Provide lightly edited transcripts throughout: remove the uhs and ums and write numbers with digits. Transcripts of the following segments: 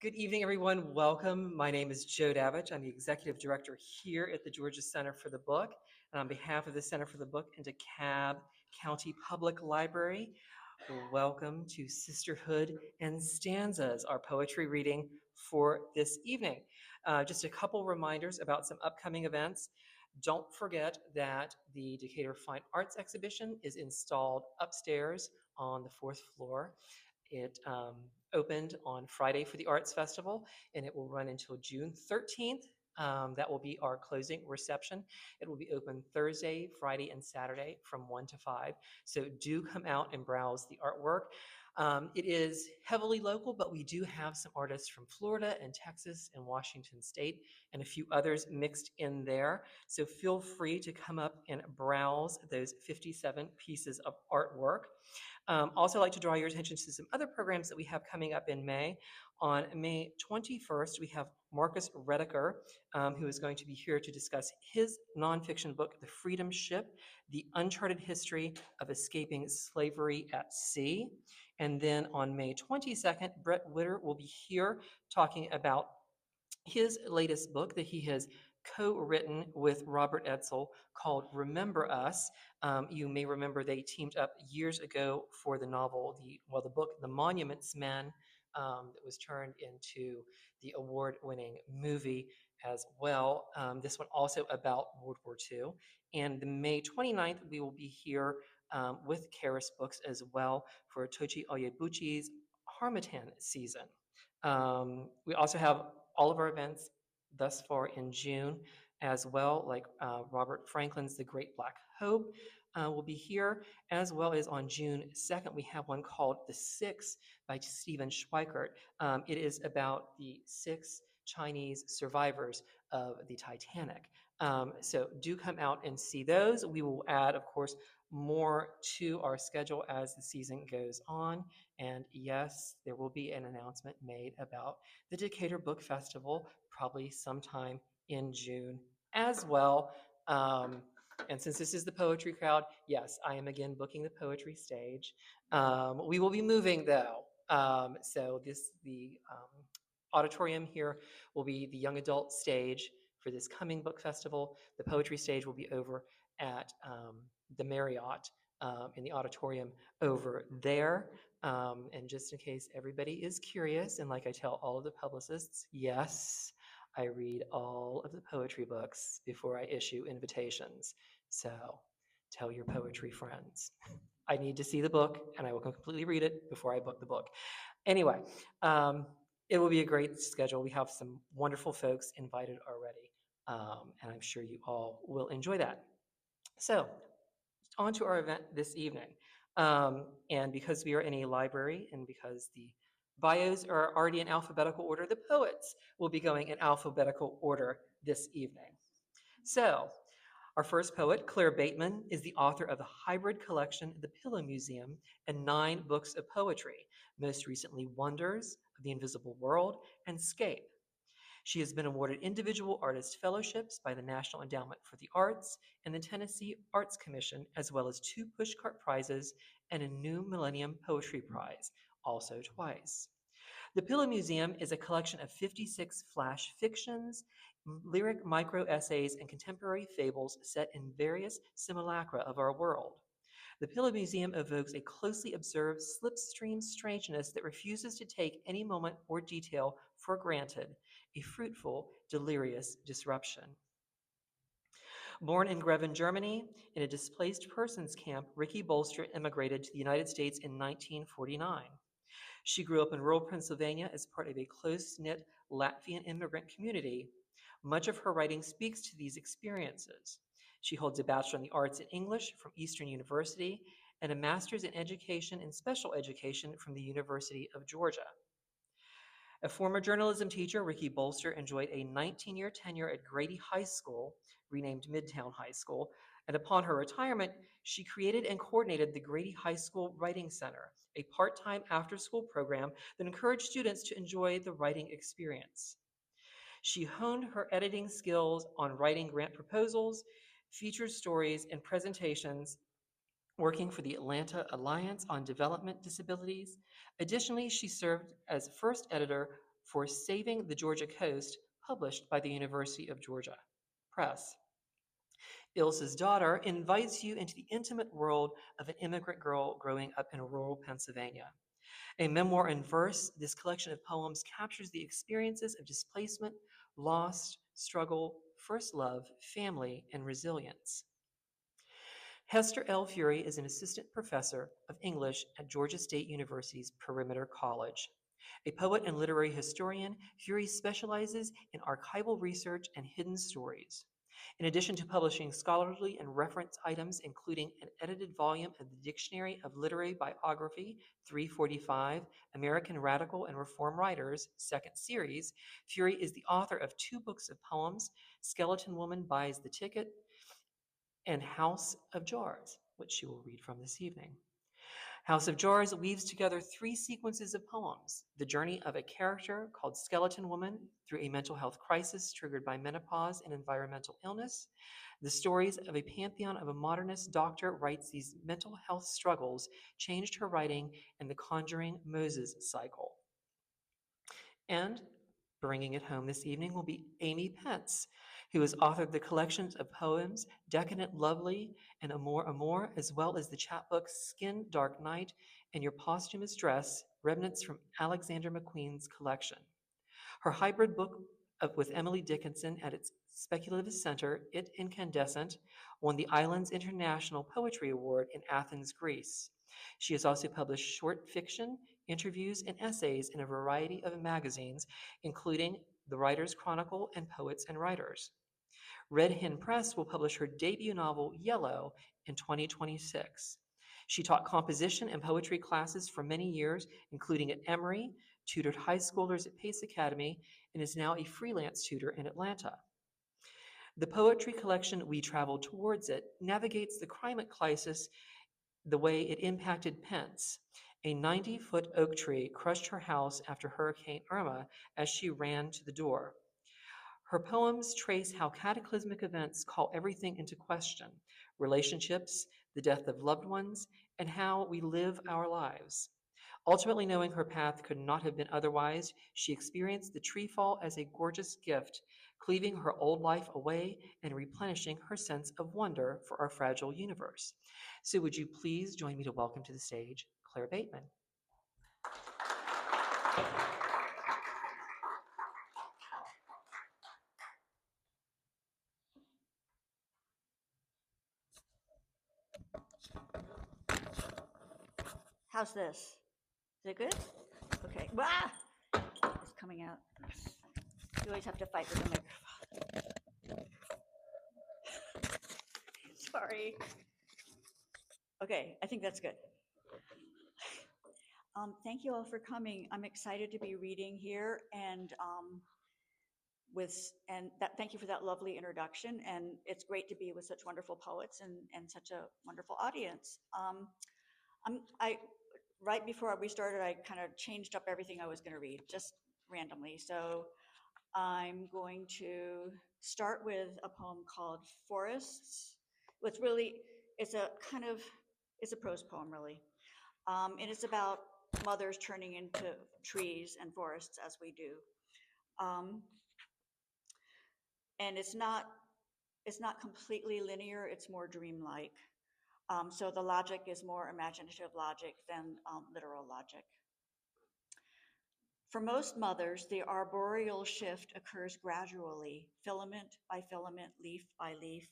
Good evening, everyone. Welcome. My name is Joe Davich. I'm the Executive Director here at the Georgia Center for the Book. And on behalf of the Center for the Book and DeKalb County Public Library, welcome to Sisterhood and Stanzas, our poetry reading for this evening. Just a couple reminders about some upcoming events. Don't forget that the Decatur Fine Arts exhibition is installed upstairs on the fourth floor. It opened on Friday for the Arts Festival, and it will run until June 13th. That will be our closing reception. It will be open Thursday, Friday, and Saturday from 1 to 5. So do come out and browse the artwork. It is heavily local, but we do have some artists from Florida and Texas and Washington State and a few others mixed in there. So feel free to come up and browse those 57 pieces of artwork. Also, I'd like to draw your attention to some other programs that we have coming up in May. On May 21st, we have Marcus Rediker, who is going to be here to discuss his nonfiction book, The Freedom Ship, The Uncharted History of Escaping Slavery at Sea. And then on May 22nd, Brett Witter will be here talking about his latest book that he has co-written with Robert Edsel called Remember Us. You may remember they teamed up years ago for the novel, the book, The Monuments Men, that was turned into the award-winning movie as well. This one also about World War II. And the May 29th, we will be here with Karis Books as well for Tochi Oyebuchi's Harmattan season. We also have all of our events thus far in June as well, like Robert Franklin's The Great Black Hope will be here, as well as on June 2nd, we have one called The Six by Stephen Schweikert. It is about the 6 Chinese survivors of the Titanic. So do come out and see those. We will add, of course, more to our schedule as the season goes on. And yes, there will be an announcement made about the Decatur Book Festival, probably sometime in June as well. And since this is the poetry crowd, yes, I am again booking the poetry stage. We will be moving though. So the auditorium here will be the young adult stage for this coming book festival. The poetry stage will be over at the Marriott in the auditorium over there. And just in case everybody is curious, and like I tell all of the publicists, yes, I read all of the poetry books before I issue invitations. So tell your poetry friends. I need to see the book, and I will completely read it before I book the book. Anyway, it will be a great schedule. We have some wonderful folks invited already, and I'm sure you all will enjoy that. So, on to our event this evening. And because we are in a library and because the bios are already in alphabetical order, the poets will be going in alphabetical order this evening. So, our first poet, Claire Bateman, is the author of the hybrid collection, The Pillow Museum, and 9 books of poetry, most recently Wonders of the Invisible World and Scape. She has been awarded individual artist fellowships by the National Endowment for the Arts and the Tennessee Arts Commission, as well as 2 Pushcart Prizes and a new Millennium Poetry Prize, also twice. The Pillow Museum is a collection of 56 flash fictions, lyric micro-essays, and contemporary fables set in various simulacra of our world. The Pillow Museum evokes a closely observed slipstream strangeness that refuses to take any moment or detail for granted, a fruitful, delirious disruption. Born in Greven, Germany, in a displaced persons camp, Riki Bolster immigrated to the United States in 1949. She grew up in rural Pennsylvania as part of a close-knit Latvian immigrant community. Much of her writing speaks to these experiences. She holds a Bachelor in the Arts in English from Eastern University and a Master's in Education and Special Education from the University of Georgia. A former journalism teacher, Riki Bolster enjoyed a 19-year tenure at Grady High School, renamed Midtown High School, and upon her retirement, she created and coordinated the Grady High School Writing Center, a part-time after-school program that encouraged students to enjoy the writing experience. She honed her editing skills on writing grant proposals, featured stories, and presentations, working for the Atlanta Alliance on Developmental Disabilities. Additionally, she served as first editor for Saving the Georgia Coast, published by the University of Georgia Press. Ilse's daughter invites you into the intimate world of an immigrant girl growing up in rural Pennsylvania. A memoir in verse, this collection of poems captures the experiences of displacement, loss, struggle, first love, family, and resilience. Hester L. Furey is an assistant professor of English at Georgia State University's Perimeter College. A poet and literary historian, Furey specializes in archival research and hidden stories. In addition to publishing scholarly and reference items, including an edited volume of the Dictionary of Literary Biography, 345, American Radical and Reform Writers, second series, Furey is the author of 2 books of poems, Skeleton Woman Buys the Ticket, and House of Jars, which she will read from this evening. House of Jars weaves together 3 sequences of poems: the journey of a character called Skeleton Woman through a mental health crisis triggered by menopause and environmental illness, the stories of a pantheon of a modernist doctor writes these mental health struggles changed her writing, and the Conjuring Moses cycle. And bringing it home this evening will be Amy Pence, who has authored the collections of poems Decadent Lovely and Amor Amor, as well as the chapbooks Skin Dark Night and Your Posthumous Dress, remnants from Alexander McQueen's collection. Her hybrid book with Emily Dickinson at its speculative center, It Incandescent, won the Islands International Poetry Award in Athens, Greece. She has also published short fiction, interviews, and essays in a variety of magazines, including The Writer's Chronicle and Poets and Writers. Red Hen Press will publish her debut novel, Yellow, in 2026. She taught composition and poetry classes for many years, including at Emory, tutored high schoolers at Pace Academy, and is now a freelance tutor in Atlanta. The poetry collection We Travel Towards It navigates the climate crisis the way it impacted Pence. A 90-foot oak tree crushed her house after Hurricane Irma as she ran to the door. Her poems trace how cataclysmic events call everything into question: relationships, the death of loved ones, and how we live our lives. Ultimately, knowing her path could not have been otherwise, she experienced the tree fall as a gorgeous gift, cleaving her old life away and replenishing her sense of wonder for our fragile universe. So would you please join me to welcome to the stage Claire Bateman. How's this? Is it good? Okay. Wah! It's coming out. You always have to fight with the microphone. Sorry. Okay, I think that's good. Thank you all for coming. I'm excited to be reading here, and thank you for that lovely introduction. And it's great to be with such wonderful poets and such a wonderful audience. Right before we started, I kind of changed up everything I was going to read just randomly. So I'm going to start with a poem called Forests. It's a prose poem really. And it's about mothers turning into trees and forests as we do. And it's not completely linear, it's more dreamlike. So the logic is more imaginative logic than literal logic. For most mothers, the arboreal shift occurs gradually, filament by filament, leaf by leaf.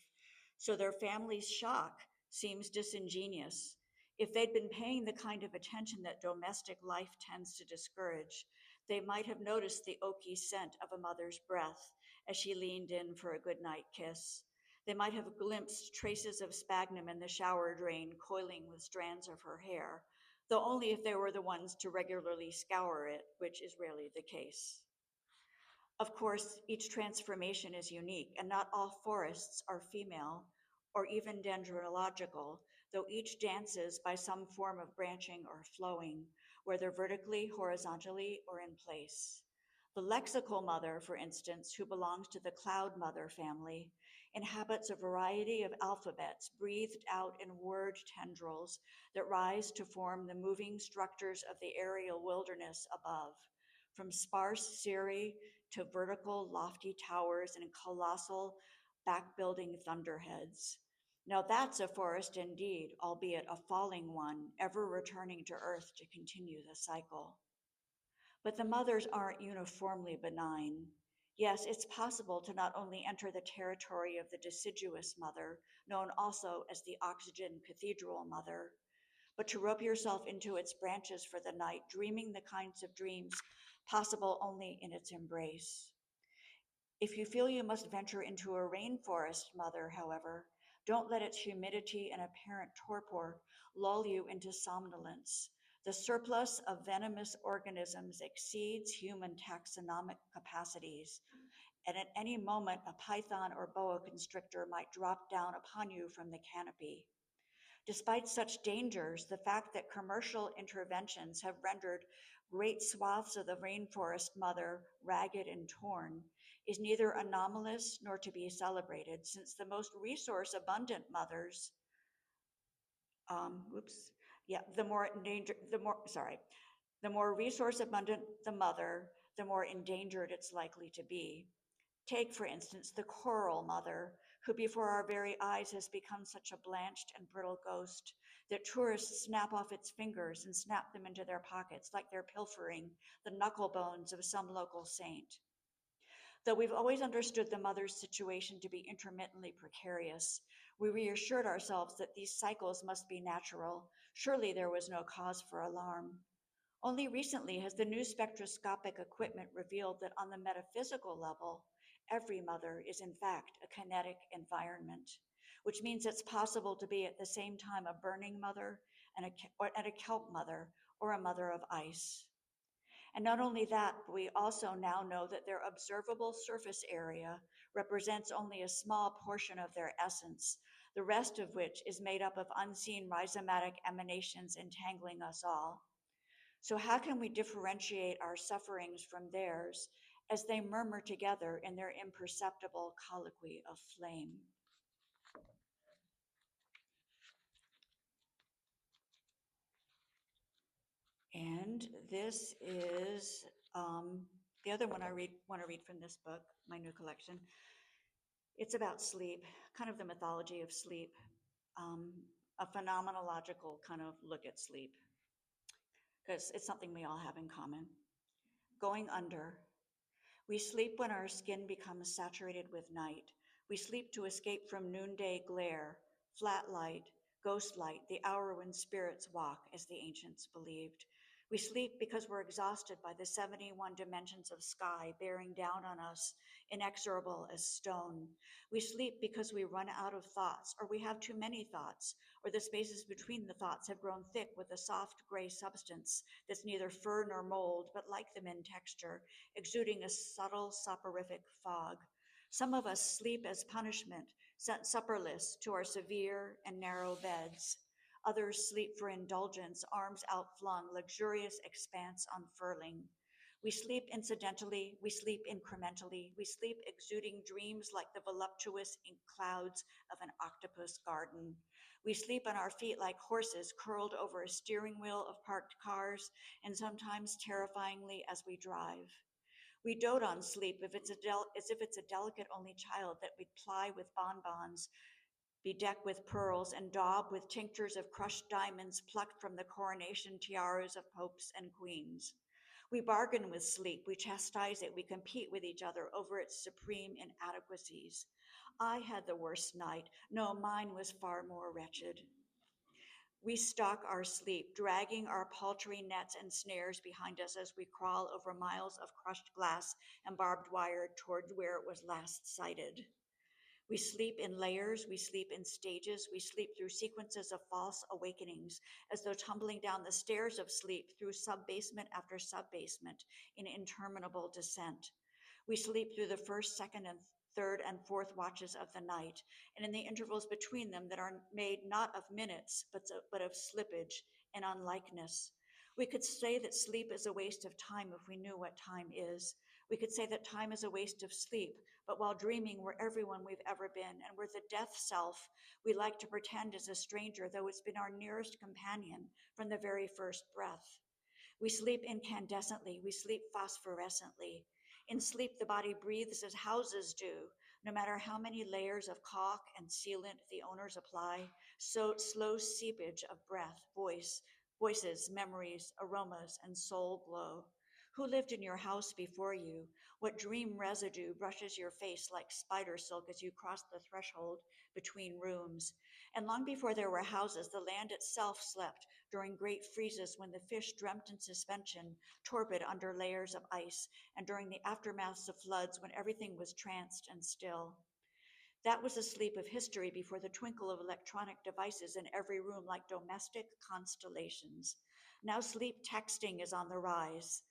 So their family's shock seems disingenuous. If they'd been paying the kind of attention that domestic life tends to discourage, they might have noticed the oaky scent of a mother's breath as she leaned in for a goodnight kiss. They might have glimpsed traces of sphagnum in the shower drain coiling with strands of her hair, though only if they were the ones to regularly scour it, which is rarely the case. Of course, each transformation is unique, and not all forests are female or even dendrological, though each dances by some form of branching or flowing, whether vertically, horizontally, or in place. The lexical mother, for instance, who belongs to the cloud mother family, inhabits a variety of alphabets breathed out in word tendrils that rise to form the moving structures of the aerial wilderness above. from sparse cirri to vertical, lofty towers and colossal back-building thunderheads. Now that's a forest indeed, albeit a falling one, ever returning to earth to continue the cycle. But the mothers aren't uniformly benign. Yes, it's possible to not only enter the territory of the deciduous mother, known also as the oxygen cathedral mother, but to rope yourself into its branches for the night, dreaming the kinds of dreams possible only in its embrace. If you feel you must venture into a rainforest, mother, however, don't let its humidity and apparent torpor lull you into somnolence. The surplus of venomous organisms exceeds human taxonomic capacities, and at any moment a python or boa constrictor might drop down upon you from the canopy. Despite such dangers, the fact that commercial interventions have rendered great swaths of the rainforest mother ragged and torn is neither anomalous nor to be celebrated, since the most resource abundant mothers, oops, yeah, the more resource abundant the mother, the more endangered it's likely to be. Take, for instance, the coral mother, who before our very eyes has become such a blanched and brittle ghost that tourists snap off its fingers and snap them into their pockets like they're pilfering the knuckle bones of some local saint. Though we've always understood the mother's situation to be intermittently precarious, we reassured ourselves that these cycles must be natural. Surely there was no cause for alarm. Only recently has the new spectroscopic equipment revealed that on the metaphysical level, every mother is in fact a kinetic environment, which means it's possible to be at the same time a burning mother and a kelp mother or a mother of ice. And not only that, but we also now know that their observable surface area represents only a small portion of their essence, the rest of which is made up of unseen rhizomatic emanations entangling us all. So, how can we differentiate our sufferings from theirs as they murmur together in their imperceptible colloquy of flame? And this is the other one I want to read from this book, my new collection. It's about sleep, kind of the mythology of sleep, um, a phenomenological kind of look at sleep, because it's something we all have in common. Going under. We sleep when our skin becomes saturated with night. We sleep to escape from noonday glare, flat light, ghost light, the hour when spirits walk, as the ancients believed. We sleep because we're exhausted by the 71 dimensions of sky bearing down on us, inexorable as stone. We sleep because we run out of thoughts, or we have too many thoughts, or the spaces between the thoughts have grown thick with a soft gray substance that's neither fur nor mold, but like them in texture, exuding a subtle soporific fog. Some of us sleep as punishment, sent supperless to our severe and narrow beds. Others sleep for indulgence, arms outflung, luxurious expanse unfurling. We sleep incidentally, we sleep incrementally, we sleep exuding dreams like the voluptuous ink clouds of an octopus garden. We sleep on our feet like horses curled over a steering wheel of parked cars, and sometimes terrifyingly as we drive. We dote on sleep as if it's a delicate only child that we'd ply with bonbons, bedeck with pearls, and daub with tinctures of crushed diamonds plucked from the coronation tiaras of popes and queens. We bargain with sleep, we chastise it, we compete with each other over its supreme inadequacies. I had the worst night. No, mine was far more wretched. We stalk our sleep, dragging our paltry nets and snares behind us as we crawl over miles of crushed glass and barbed wire toward where it was last sighted. We sleep in layers, we sleep in stages, we sleep through sequences of false awakenings, as though tumbling down the stairs of sleep through sub-basement after sub-basement in interminable descent. We sleep through the first, second, and third and fourth watches of the night, and in the intervals between them that are made not of minutes, but of slippage and unlikeness. We could say that sleep is a waste of time if we knew what time is. We could say that time is a waste of sleep, but while dreaming, we're everyone we've ever been, and we're the death self we like to pretend is a stranger, though it's been our nearest companion from the very first breath. We sleep incandescently, we sleep phosphorescently. In sleep, the body breathes as houses do, no matter how many layers of caulk and sealant the owners apply. So slow seepage of breath, voices, memories, aromas, and soul glow. Who lived in your house before you? What dream residue brushes your face like spider silk as you cross the threshold between rooms? And long before there were houses, the land itself slept during great freezes when the fish dreamt in suspension, torpid under layers of ice, and during the aftermaths of floods when everything was tranced and still. That was a sleep of history before the twinkle of electronic devices in every room like domestic constellations. Now sleep texting is on the rise.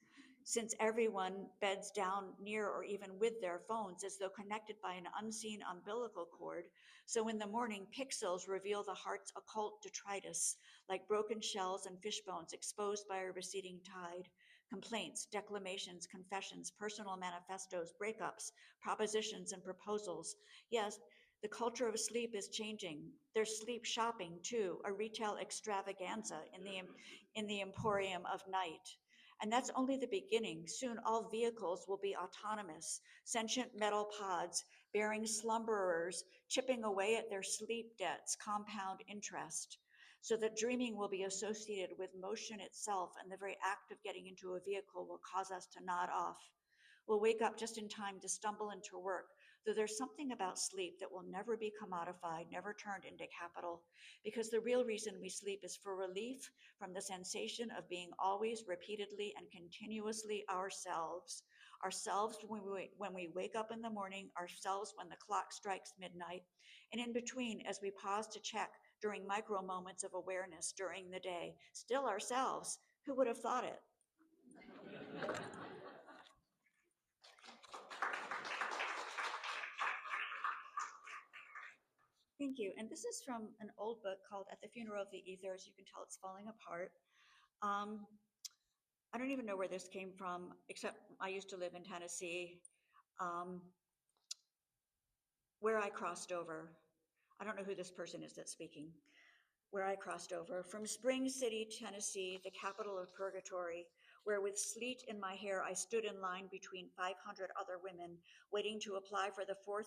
Since everyone beds down near or even with their phones as though connected by an unseen umbilical cord, so in the morning pixels reveal the heart's occult detritus, like broken shells and fish bones exposed by a receding tide. Complaints, declamations, confessions, personal manifestos, breakups, propositions, and proposals. Yes, the culture of sleep is changing. There's sleep shopping too, a retail extravaganza in the emporium of night. And that's only the beginning. Soon all vehicles will be autonomous, sentient metal pods bearing slumberers, chipping away at their sleep debts, compound interest. So that dreaming will be associated with motion itself, and the very act of getting into a vehicle will cause us to nod off. We'll wake up just in time to stumble into work, though there's something about sleep that will never be commodified, never turned into capital, because the real reason we sleep is for relief from the sensation of being always, repeatedly, and continuously ourselves. Ourselves when we wake up in the morning, ourselves when the clock strikes midnight, and in between as we pause to check during micro moments of awareness during the day. Still ourselves. Who would have thought it? Thank you. And this is from an old book called At the Funeral of the Ethers. You can tell it's falling apart. Um, I don't even know where this came from, except I used to live in Tennessee, um, where I crossed over. I don't know who this person is that's speaking. Where I crossed over from Spring City, Tennessee, the capital of purgatory, where with sleet in my hair I stood in line between 500 other women, waiting to apply for the four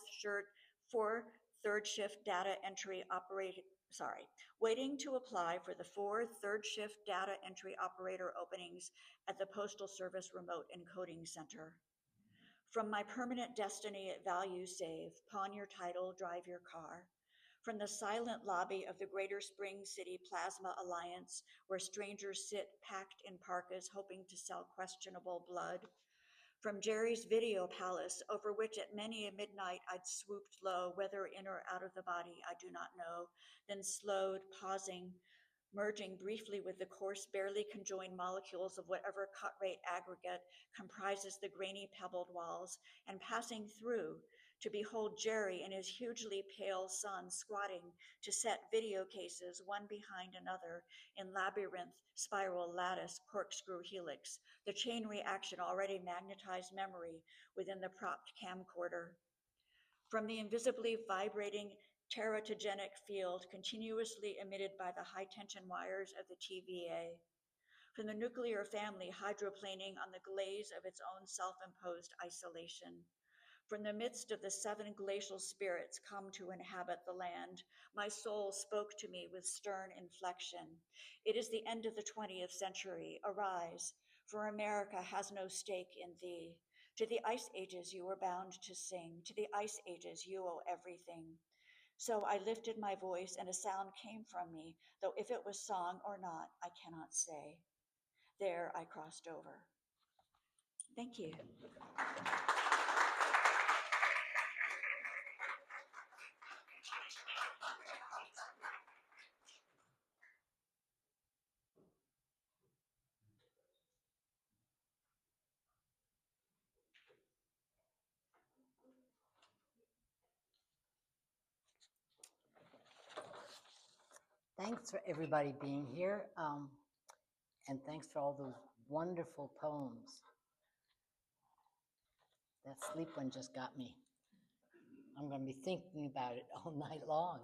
third shift data entry operator. Sorry, waiting to apply for the 4 third shift data entry operator openings at the Postal Service Remote Encoding Center. From my permanent destiny at Value Save, pawn your title, drive your car. From the silent lobby of the Greater Spring City Plasma Alliance, where strangers sit packed in parkas hoping to sell questionable blood. From Jerry's video palace, over which at many a midnight I'd swooped low, whether in or out of the body, I do not know, then slowed, pausing, merging briefly with the coarse, barely conjoined molecules of whatever cut rate aggregate comprises the grainy pebbled walls, and passing through to behold Jerry and his hugely pale son squatting to set video cases one behind another in labyrinth, spiral, lattice, corkscrew helix, the chain reaction already magnetized memory within the propped camcorder. From the invisibly vibrating teratogenic field continuously emitted by the high tension wires of the TVA. From the nuclear family hydroplaning on the glaze of its own self-imposed isolation. From the midst of the 7 glacial spirits come to inhabit the land, my soul spoke to me with stern inflection. It is the end of the 20th century. Arise, for America has no stake in thee. To the ice ages you were bound to sing. To the ice ages you owe everything. So I lifted my voice and a sound came from me, though if it was song or not, I cannot say. There I crossed over. Thank you. Thanks for everybody being here, and thanks for all those wonderful poems. That sleep one just got me. I'm going to be thinking about it all night long.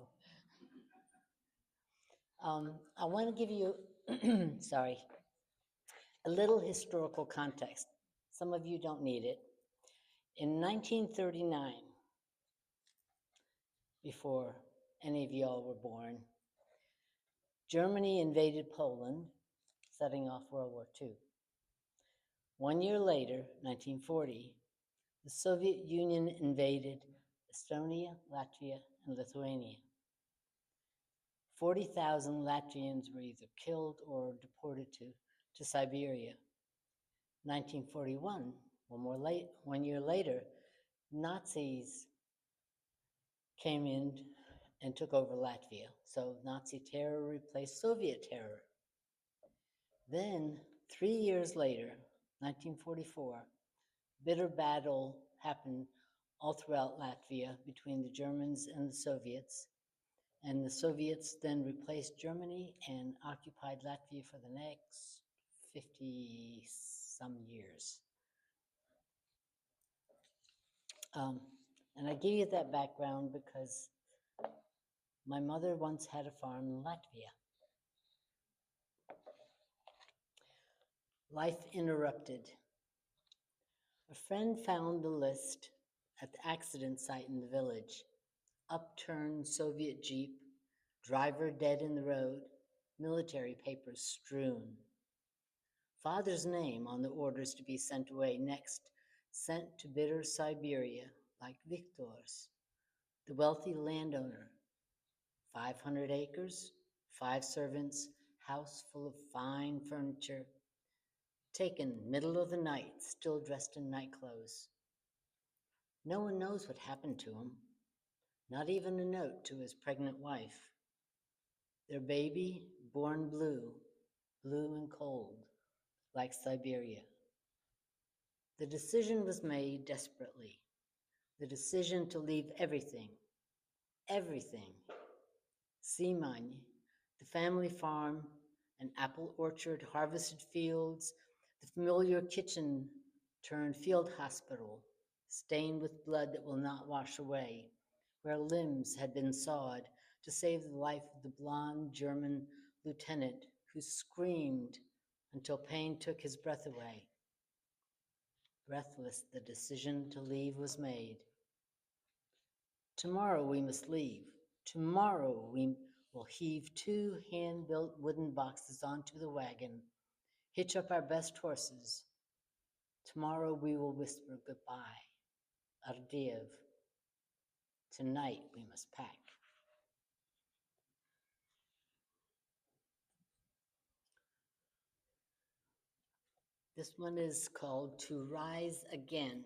I want to give you, sorry, A little historical context. Some of you don't need it. In 1939, before any of y'all were born, Germany invaded Poland, setting off World War II. 1 year later, 1940, the Soviet Union invaded Estonia, Latvia, and Lithuania. 40,000 Latvians were either killed or deported to Siberia. 1941, 1 year later, Nazis came in and took over Latvia. So Nazi terror replaced Soviet terror. Then, 3 years later, 1944, bitter battle happened all throughout Latvia between the Germans and the Soviets. And the Soviets then replaced Germany and occupied Latvia for the next 50 some years. And I give you that background because my mother once had a farm in Latvia. Life interrupted. A friend found the list at the accident site in the village. Upturned Soviet Jeep, driver dead in the road, military papers strewn. Father's name on the orders to be sent away next, sent to bitter Siberia, like Viktor's, the wealthy landowner. 500 acres, 5 servants, house full of fine furniture. Taken middle of the night, still dressed in night clothes. No one knows what happened to him, not even a note to his pregnant wife. Their baby, born blue, blue and cold, like Siberia. The decision was made desperately. The decision to leave everything, everything. Simani, the family farm, an apple orchard, harvested fields, the familiar kitchen turned field hospital, stained with blood that will not wash away, where limbs had been sawed to save the life of the blonde German lieutenant who screamed until pain took his breath away. Breathless, the decision to leave was made. Tomorrow we must leave. Tomorrow we will heave 2 hand-built wooden boxes onto the wagon, hitch up our best horses. Tomorrow we will whisper goodbye. Ardiev. Tonight we must pack. This one is called To Rise Again.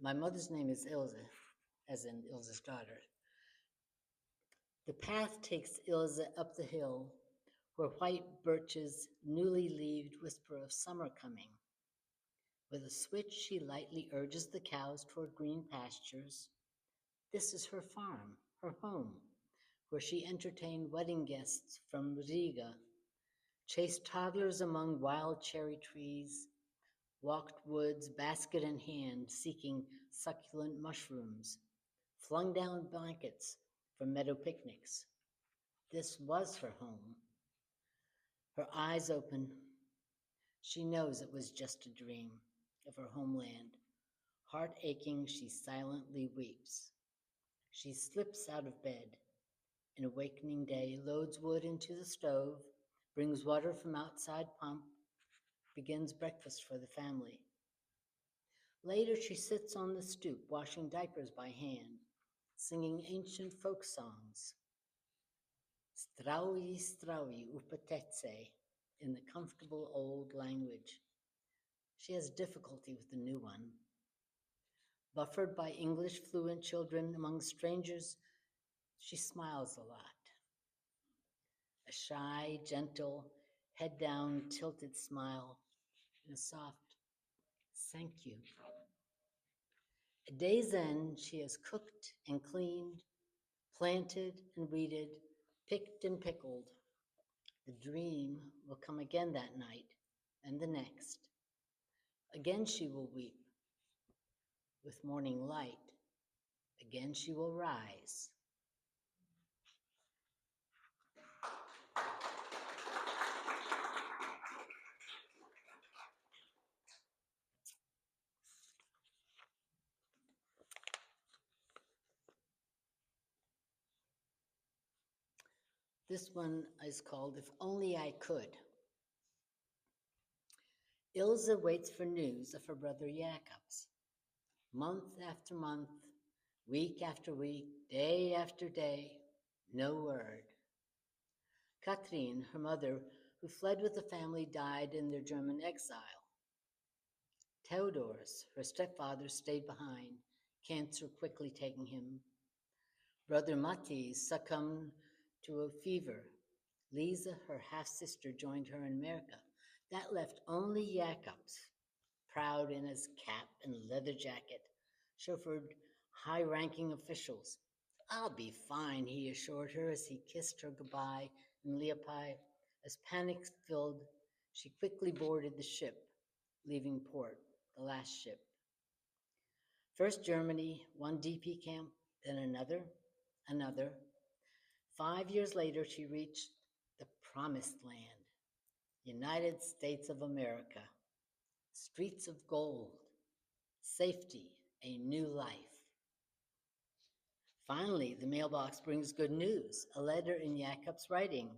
My mother's name is Ilse, as in Ilse's daughter. The path takes Ilse up the hill, where white birches, newly leaved, whisper of summer coming. With a switch, she lightly urges the cows toward green pastures. This is her farm, her home, where she entertained wedding guests from Riga, chased toddlers among wild cherry trees, walked woods, basket in hand, seeking succulent mushrooms, flung down blankets for meadow picnics. This was her home. Her eyes open. She knows it was just a dream of her homeland. Heart aching, she silently weeps. She slips out of bed. An awakening day, loads wood into the stove, brings water from outside pump, begins breakfast for the family. Later, she sits on the stoop, washing diapers by hand, singing ancient folk songs. Straui, straui, upatetse, in the comfortable old language. She has difficulty with the new one. Buffered by English fluent children among strangers, she smiles a lot. A shy, gentle, head down, tilted smile, and a soft, thank you. At day's end, she has cooked and cleaned, planted and weeded, picked and pickled. The dream will come again that night and the next. Again she will weep. With morning light, again she will rise. This one is called If Only I Could. Ilse waits for news of her brother Jakobs. Month after month, week after week, day after day, no word. Katrin, her mother, who fled with the family, died in their German exile. Theodorus, her stepfather, stayed behind, cancer quickly taking him. Brother Matti succumbed to a fever. Lisa, her half-sister, joined her in America. That left only Jakobs, proud in his cap and leather jacket, chauffeured high-ranking officials. I'll be fine, he assured her as he kissed her goodbye in Liepaja. As panic filled, she quickly boarded the ship, leaving port, the last ship. First Germany, one DP camp, then another. 5 years later, she reached the promised land, United States of America. Streets of gold, safety, a new life. Finally, the mailbox brings good news, a letter in Jakob's writing.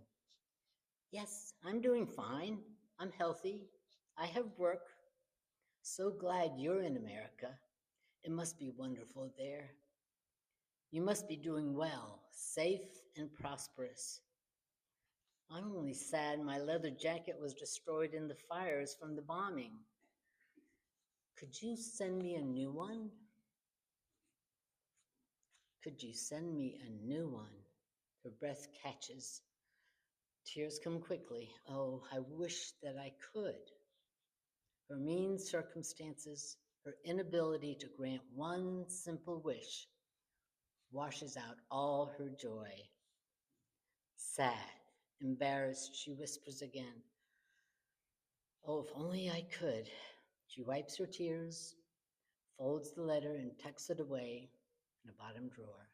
Yes, I'm doing fine. I'm healthy. I have work. So glad you're in America. It must be wonderful there. You must be doing well, safe and prosperous. I'm only sad my leather jacket was destroyed in the fires from the bombing. Could you send me a new one? Could you send me a new one? Her breath catches. Tears come quickly. Oh, I wish that I could. Her mean circumstances, her inability to grant one simple wish, washes out all her joy. Sad, embarrassed, she whispers again, oh, if only I could. She wipes her tears, folds the letter, and tucks it away in a bottom drawer.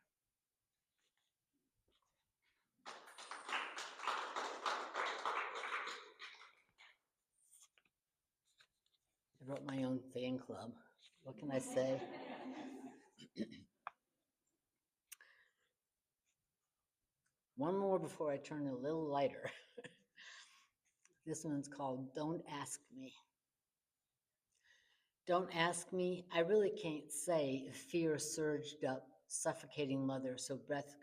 I wrote my own fan club. What can I say? One more before I turn a little lighter. This one's called Don't Ask Me. Don't ask me, I really can't say if fear surged up, suffocating mother, so breath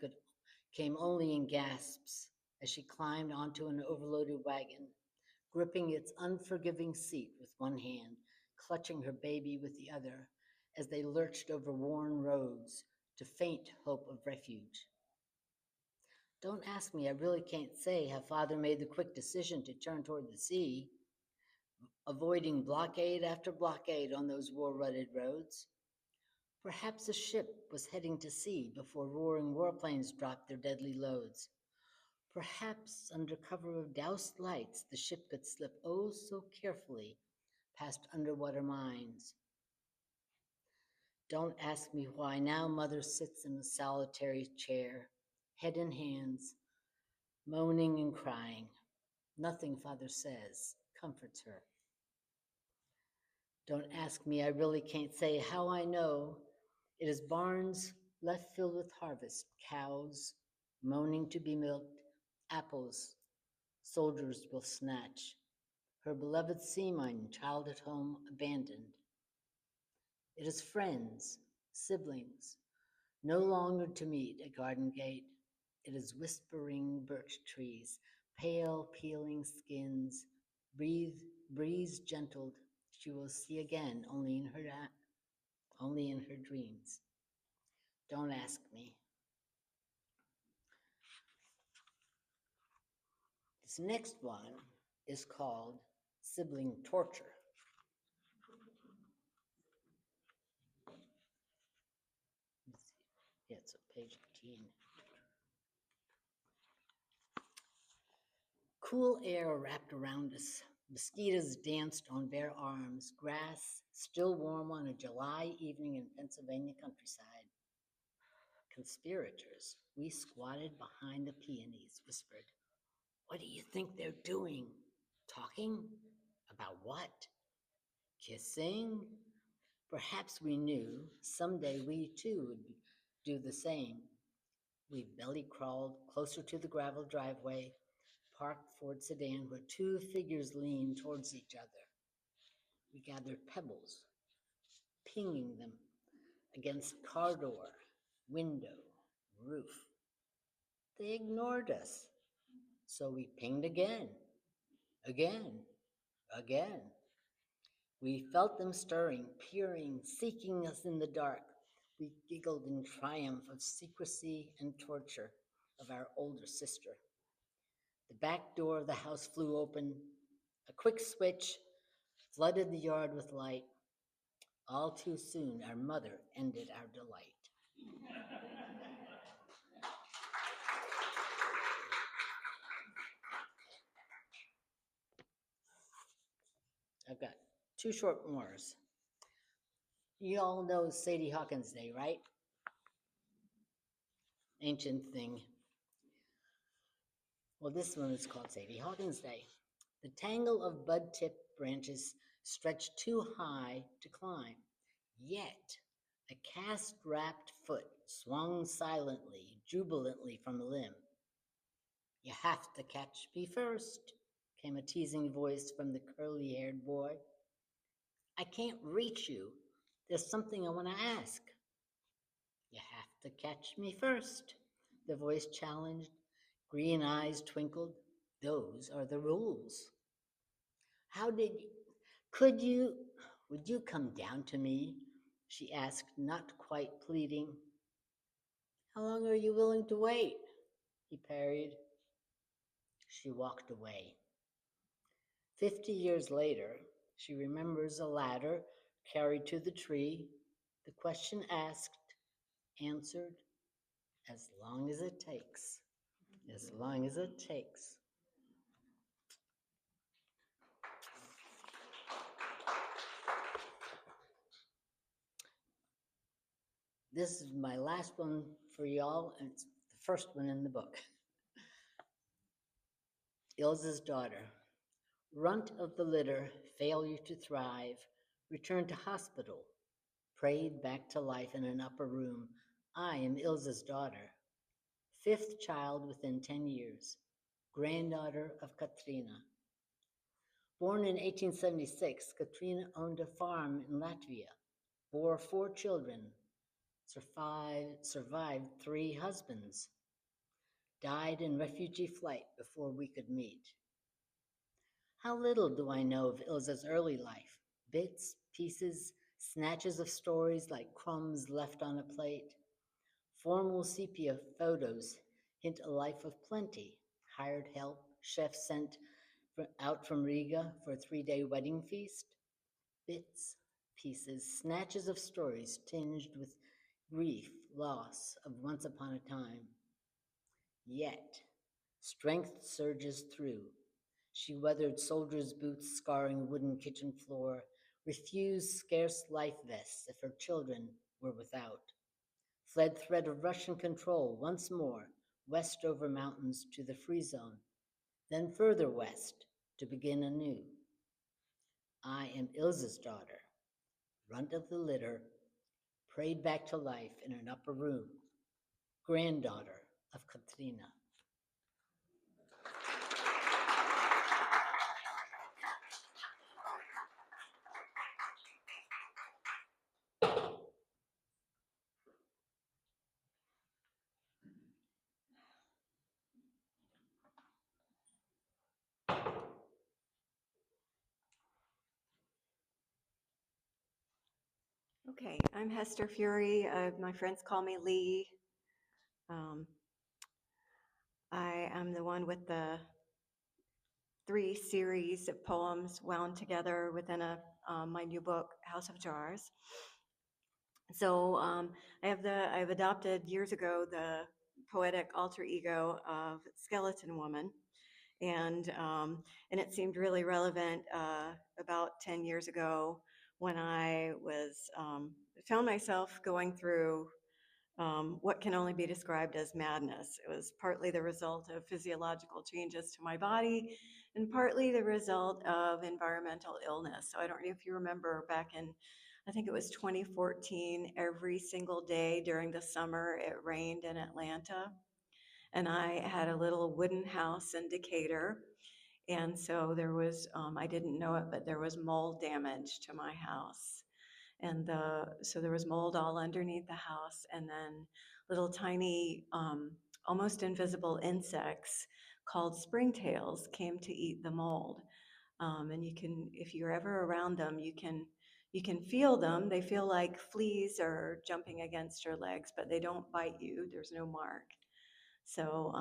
came only in gasps as she climbed onto an overloaded wagon, gripping its unforgiving seat with one hand, clutching her baby with the other, as they lurched over worn roads to faint hope of refuge. Don't ask me, I really can't say how father made the quick decision to turn toward the sea, avoiding blockade after blockade on those war-rutted roads. Perhaps a ship was heading to sea before roaring warplanes dropped their deadly loads. Perhaps under cover of doused lights, the ship could slip oh so carefully past underwater mines. Don't ask me why now mother sits in a solitary chair, head in hands, moaning and crying. Nothing father says comforts her. Don't ask me, I really can't say how I know. It is barns left filled with harvest, cows moaning to be milked, apples soldiers will snatch, her beloved sea mine, child at home abandoned. It is friends, siblings, no longer to meet at garden gate. It is whispering birch trees, pale peeling skins, breeze gentled. She will see again only in her dreams. Don't ask me. This next one is called Sibling Torture. Yeah, it's on page 18. Cool air wrapped around us. Mosquitoes danced on bare arms. Grass still warm on a July evening in Pennsylvania countryside. Conspirators, we squatted behind the peonies, whispered. What do you think they're doing? Talking? About what? Kissing? Perhaps we knew someday we too would do the same. We belly crawled closer to the gravel driveway, parked Ford sedan where two figures leaned towards each other. We gathered pebbles, pinging them against car door, window, roof. They ignored us, so we pinged again, again. We felt them stirring, peering, seeking us in the dark. We giggled in triumph of secrecy and torture of our older sister. The back door of the house flew open. A quick switch flooded the yard with light. All too soon, our mother ended our delight. I've got two short mores. You all know Sadie Hawkins Day, right? Ancient thing. Well, this one is called Sadie Hawkins Day. The tangle of bud-tipped branches stretched too high to climb. Yet, a cast-wrapped foot swung silently, jubilantly from a limb. "You have to catch me first," came a teasing voice from the curly-haired boy. "I can't reach you. There's something I want to ask." "You have to catch me first," the voice challenged. Green eyes twinkled. "Those are the rules." "How did you, would you come down to me?" she asked, not quite pleading. "How long are you willing to wait?" he parried. She walked away. 50 years later, she remembers a ladder carried to the tree, the question asked, answered, "As long as it takes, as long as it takes." This is my last one for y'all, and it's the first one in the book. Ilza's daughter. Runt of the litter, failure to thrive, returned to hospital, prayed back to life in an upper room. I am Ilza's daughter. Fifth child within 10 years, granddaughter of Katrina. Born in 1876, Katrina owned a farm in Latvia, bore 4 children, survived 3 husbands, died in refugee flight before we could meet. How little do I know of Ilza's early life? Bits, pieces, snatches of stories like crumbs left on a plate. Formal sepia photos hint a life of plenty. Hired help, chef sent out from Riga for a 3-day wedding feast. Bits, pieces, snatches of stories tinged with grief, loss of once upon a time. Yet, strength surges through. She weathered soldiers' boots scarring wooden kitchen floor, refused scarce life vests if her children were without. Fled threat of Russian control once more, west over mountains to the free zone, then further west to begin anew. I am Ilza's daughter, runt of the litter, prayed back to life in an upper room, granddaughter of Katrina. Okay, I'm Hester Furey. My friends call me Lee. I am the one with the 3 series of poems wound together within my new book, House of Jars. So I've adopted years ago the poetic alter ego of Skeleton Woman, and it seemed really relevant about 10 years ago when I found myself going through what can only be described as madness. It was partly the result of physiological changes to my body and partly the result of environmental illness. So I don't know if you remember back in, I think it was 2014, every single day during the summer, it rained in Atlanta. And I had a little wooden house in Decatur. And so there was, I didn't know it, but there was mold damage to my house. And so there was mold all underneath the house, and then little tiny, almost invisible insects called springtails came to eat the mold. And you can, if you're ever around them, you can feel them. They feel like fleas are jumping against your legs, but they don't bite you. There's no mark. So,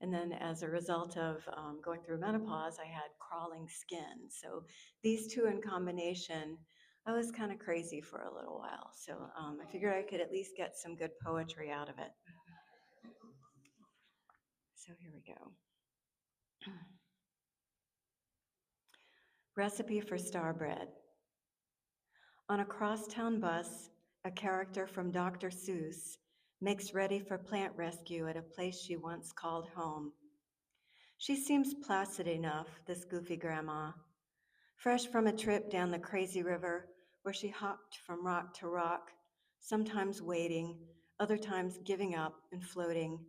and then as a result of going through menopause, I had crawling skin. So these two in combination, I was kind of crazy for a little while. So I figured I could at least get some good poetry out of it. So here we go. Recipe for star bread. On a crosstown bus, a character from Dr. Seuss makes ready for plant rescue at a place she once called home. She seems placid enough, this goofy grandma, fresh from a trip down the crazy river where she hopped from rock to rock, sometimes waiting, other times giving up and floating.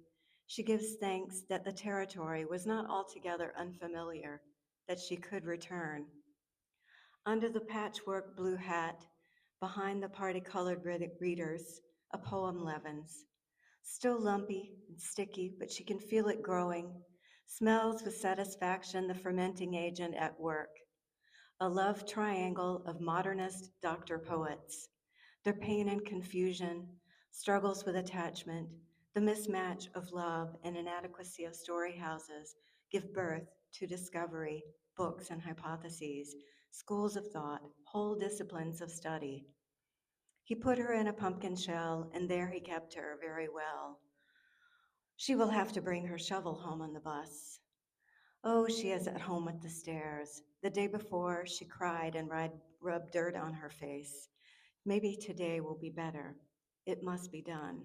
She gives thanks that the territory was not altogether unfamiliar, that she could return. Under the patchwork blue hat, behind the party-colored readers, a poem leavens. Still lumpy and sticky, but she can feel it growing. Smells with satisfaction the fermenting agent at work. A love triangle of modernist doctor poets. Their pain and confusion, struggles with attachment, the mismatch of love and inadequacy of story houses give birth to discovery, books and hypotheses, schools of thought, whole disciplines of study. He put her in a pumpkin shell, and there he kept her very well. She will have to bring her shovel home on the bus. Oh, she is at home with the stairs. The day before, she cried and rubbed dirt on her face. Maybe today will be better. It must be done.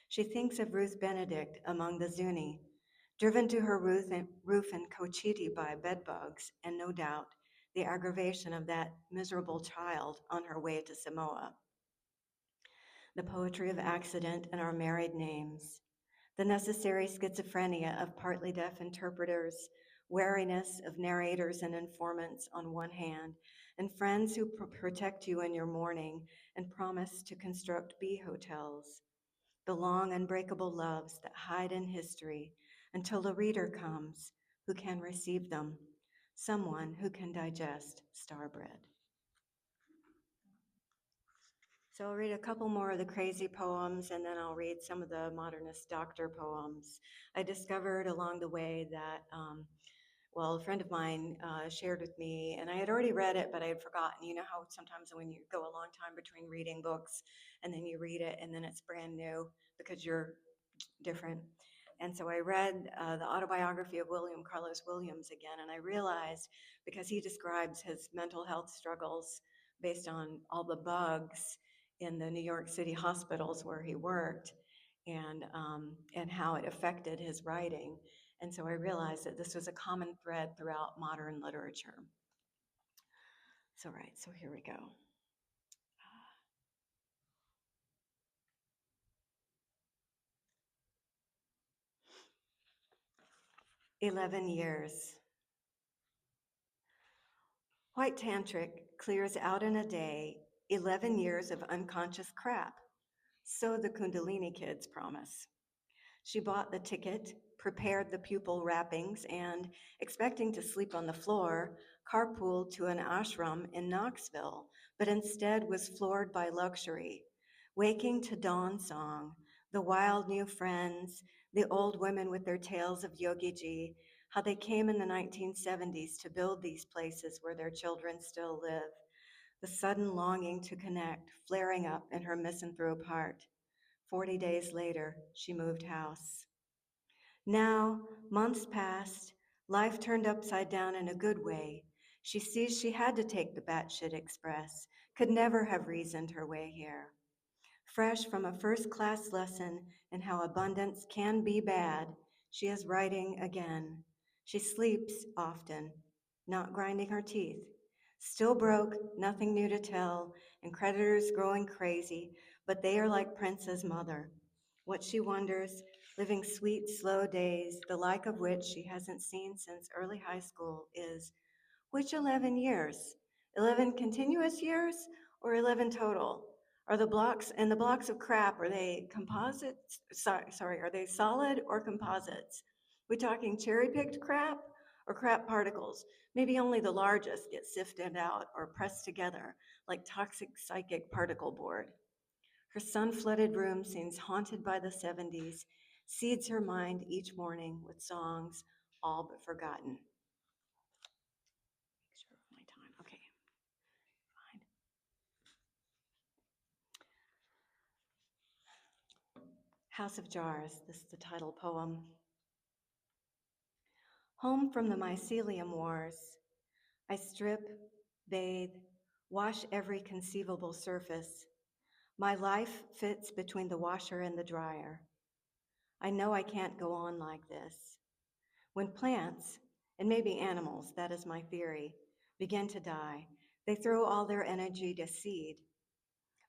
She thinks of Ruth Benedict among the Zuni, driven to her roof in Cochiti by bedbugs, and no doubt the aggravation of that miserable child on her way to Samoa. The poetry of accident and our married names, the necessary schizophrenia of partly deaf interpreters, wariness of narrators and informants on one hand, and friends who protect you in your mourning and promise to construct bee hotels, the long unbreakable loves that hide in history until the reader comes who can receive them, someone who can digest starbread. So I'll read a couple more of the crazy poems, and then I'll read some of the modernist doctor poems. I discovered along the way that, well, a friend of mine shared with me, and I had already read it, but I had forgotten. You know how sometimes when you go a long time between reading books, and then you read it, and then it's brand new because you're different. And so I read the autobiography of William Carlos Williams again, and I realized, because he describes his mental health struggles based on all the bugs in the New York City hospitals where he worked, and how it affected his writing. And so I realized that this was a common thread throughout modern literature. So right, so here we go. 11 years. White Tantric clears out in a day 11 years of unconscious crap. So the Kundalini kids promise. She bought the ticket, prepared the pupil wrappings, and, expecting to sleep on the floor, carpooled to an ashram in Knoxville, but instead was floored by luxury, waking to dawn song, the wild new friends, the old women with their tales of Yogi-ji, how they came in the 1970s to build these places where their children still live, the sudden longing to connect flaring up in her misanthrope heart. 40 days later, she moved house. Now, months passed, life turned upside down in a good way. She sees she had to take the batshit express, could never have reasoned her way here. Fresh from a first-class lesson in how abundance can be bad, she is writing again. She sleeps often, not grinding her teeth, Still broke, nothing new to tell, and creditors growing crazy, but they are like Prince's mother. What she wonders, living sweet, slow days, the like of which she hasn't seen since early high school, is which 11 years? 11 continuous years or 11 total? Are the blocks and the blocks of crap, are they composites? Sorry, are they solid or composites? We talking cherry picked crap or crap particles? Maybe only the largest get sifted out or pressed together like toxic psychic particle board. Her sun flooded room seems haunted by the 70s, seeds her mind each morning with songs all but forgotten. Make sure of my time. Okay, fine. House of Jars, this is the title poem. Home from the mycelium wars, I strip, bathe, wash every conceivable surface. My life fits between the washer and the dryer. I know I can't go on like this. When plants, and maybe animals, that is my theory, begin to die, they throw all their energy to seed.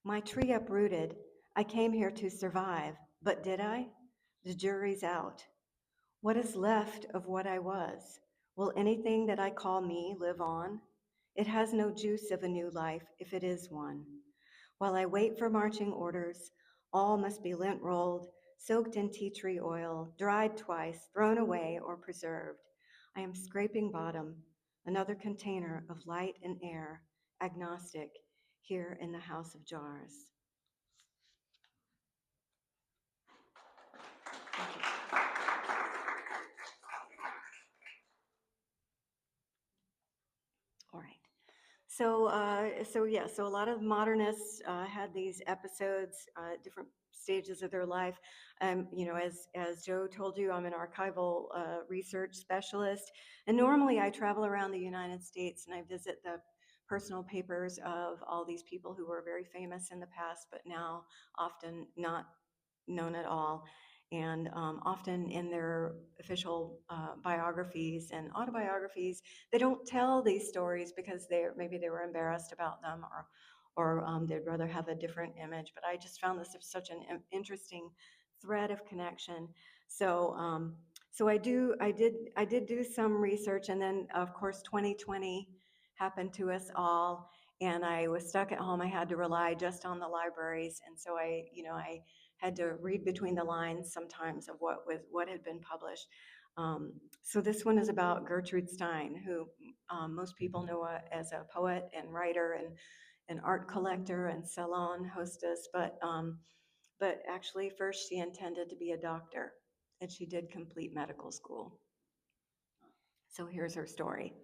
My tree uprooted, I came here to survive, but did I? The jury's out. What is left of what I was? Will anything that I call me live on? It has no juice of a new life if it is one. While I wait for marching orders, all must be lint rolled, soaked in tea tree oil, dried twice, thrown away, or preserved. I am scraping bottom, another container of light and air, agnostic, here in the House of Jars. Thank you. All right. So a lot of modernists had these episodes, different stages of their life. As Joe told you, I'm an archival research specialist, and normally I travel around the United States and I visit the personal papers of all these people who were very famous in the past, but now often not known at all. And often in their official biographies and autobiographies, they don't tell these stories because maybe they were embarrassed about them, or they'd rather have a different image. But I just found this such an interesting thread of connection. So I did do some research, and then of course 2020 happened to us all, and I was stuck at home. I had to rely just on the libraries, and so I had to read between the lines sometimes of what had been published. So this one is about Gertrude Stein, who most people know as a poet and writer and an art collector and salon hostess, but actually first she intended to be a doctor, and she did complete medical school. So here's her story.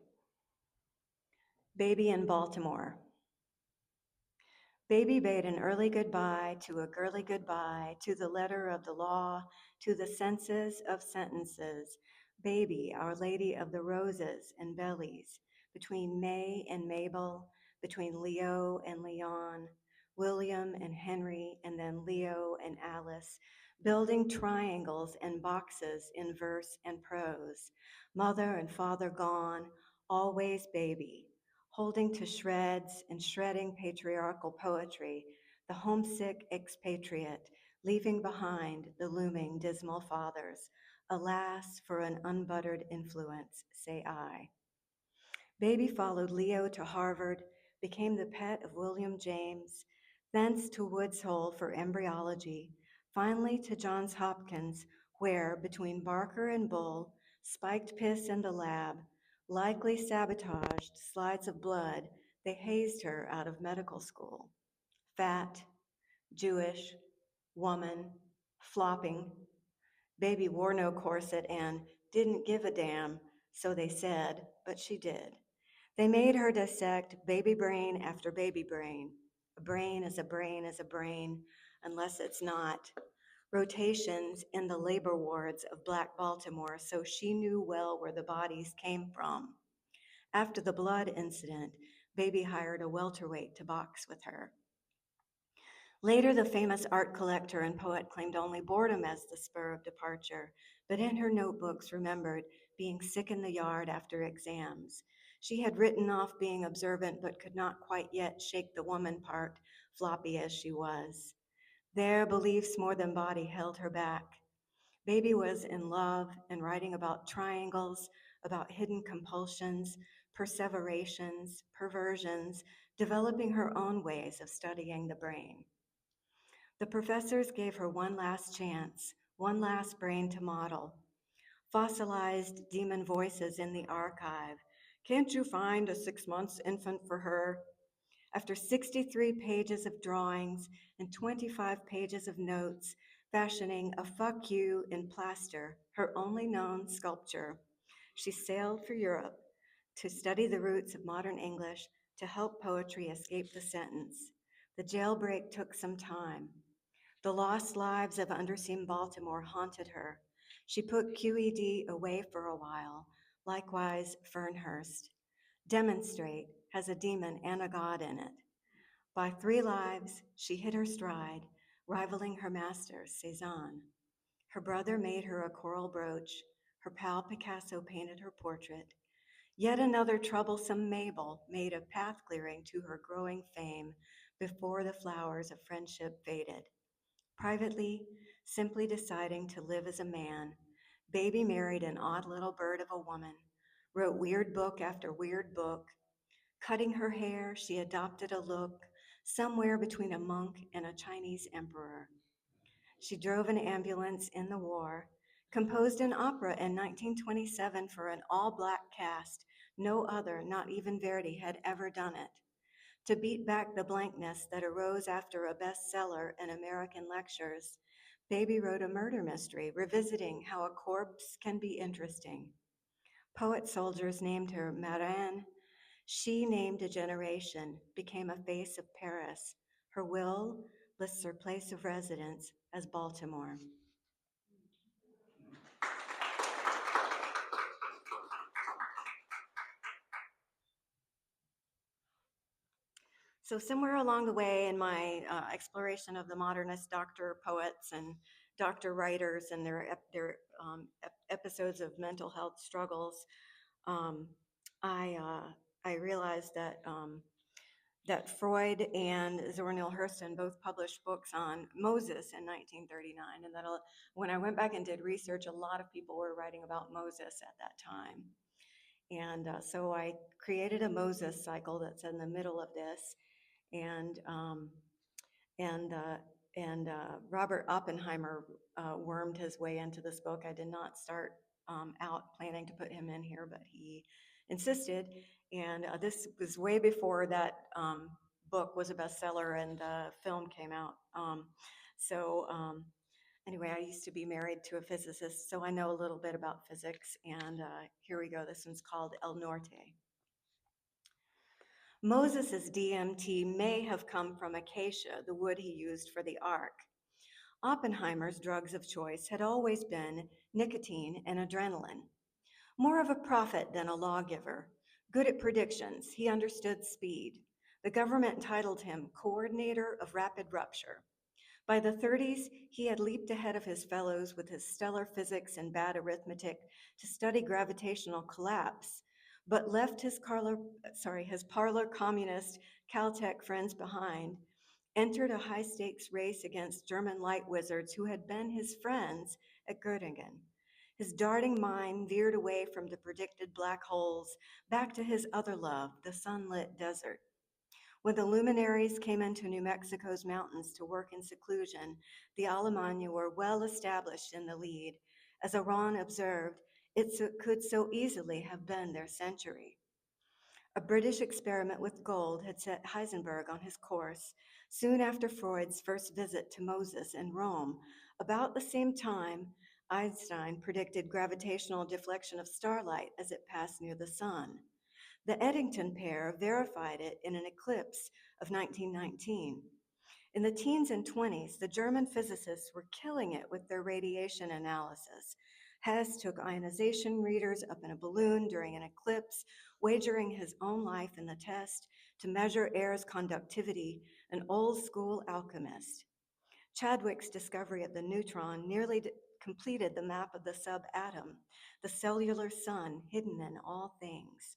Baby in Baltimore. Baby bade an early goodbye to a girly goodbye, to the letter of the law, to the senses of sentences. Baby, Our Lady of the Roses and Bellies, between May and Mabel, between Leo and Leon, William and Henry, and then Leo and Alice, building triangles and boxes in verse and prose. Mother and father gone, always baby, holding to shreds and shredding patriarchal poetry, the homesick expatriate, leaving behind the looming dismal fathers. Alas, for an unbuttered influence, say I. Baby followed Leo to Harvard, became the pet of William James, thence to Woods Hole for embryology, finally to Johns Hopkins, where, between Barker and Bull, spiked piss in the lab, likely sabotaged slides of blood, they hazed her out of medical school. Fat, Jewish, woman, flopping. Baby wore no corset and didn't give a damn, so they said, but she did. They made her dissect baby brain after baby brain. A brain is a brain is a brain, unless it's not. Rotations in the labor wards of Black Baltimore, so she knew well where the bodies came from. After the blood incident, Baby hired a welterweight to box with her. Later, the famous art collector and poet claimed only boredom as the spur of departure, but in her notebooks remembered being sick in the yard after exams. She had written off being observant, but could not quite yet shake the woman part, floppy as she was. There, beliefs more than body held her back. Baby was in love and writing about triangles, about hidden compulsions, perseverations, perversions, developing her own ways of studying the brain. The professors gave her one last chance, one last brain to model. Fossilized demon voices in the archive. Can't you find a 6 months infant for her? After 63 pages of drawings and 25 pages of notes, fashioning a fuck you in plaster, her only known sculpture, she sailed for Europe to study the roots of modern English to help poetry escape the sentence. The jailbreak took some time. The lost lives of undersea Baltimore haunted her. She put QED away for a while, likewise Fernhurst. Demonstrate has a demon and a god in it. By 3 lives, she hit her stride, rivaling her master, Cézanne. Her brother made her a coral brooch. Her pal Picasso painted her portrait. Yet another troublesome Mabel made a path clearing to her growing fame before the flowers of friendship faded. Privately, simply deciding to live as a man, Baby married an odd little bird of a woman, wrote weird book after weird book. Cutting her hair, she adopted a look somewhere between a monk and a Chinese emperor. She drove an ambulance in the war, composed an opera in 1927 for an all-black cast. No other, not even Verdi, had ever done it. To beat back the blankness that arose after a bestseller in American lectures, Baby wrote a murder mystery, revisiting how a corpse can be interesting. Poet soldiers named her Marine. She named a generation, became a face of Paris. Her will lists her place of residence as Baltimore. So somewhere along the way in my exploration of the modernist doctor poets and doctor writers and their episodes of mental health struggles, um, I realized that that Freud and Zora Neale Hurston both published books on Moses in 1939, and that when I went back and did research, a lot of people were writing about Moses at that time. And so I created a Moses cycle that's in the middle of this, and and uh, Robert Oppenheimer wormed his way into this book. I did not start out planning to put him in here, but he insisted. And this was way before that book was a bestseller and the film came out. Anyway, I used to be married to a physicist, so I know a little bit about physics. And here we go. This one's called El Norte. Moses's DMT may have come from acacia, the wood he used for the ark. Oppenheimer's drugs of choice had always been nicotine and adrenaline. More of a prophet than a lawgiver, good at predictions, he understood speed. The government titled him Coordinator of Rapid Rupture. By the 30s, he had leaped ahead of his fellows with his stellar physics and bad arithmetic to study gravitational collapse, but left his parlor communist Caltech friends behind, entered a high-stakes race against German light wizards who had been his friends at Göttingen. His darting mind veered away from the predicted black holes back to his other love, the sunlit desert. When the luminaries came into New Mexico's mountains to work in seclusion, the Alemannia were well established in the lead. As Iran observed, could so easily have been their century. A British experiment with gold had set Heisenberg on his course soon after Freud's first visit to Moses in Rome. About the same time, Einstein predicted gravitational deflection of starlight as it passed near the sun. The Eddington pair verified it in an eclipse of 1919. In the teens and 20s, the German physicists were killing it with their radiation analysis. Hess took ionization readers up in a balloon during an eclipse, wagering his own life in the test to measure air's conductivity, an old school alchemist. Chadwick's discovery of the neutron nearly completed the map of the subatom, the cellular sun hidden in all things.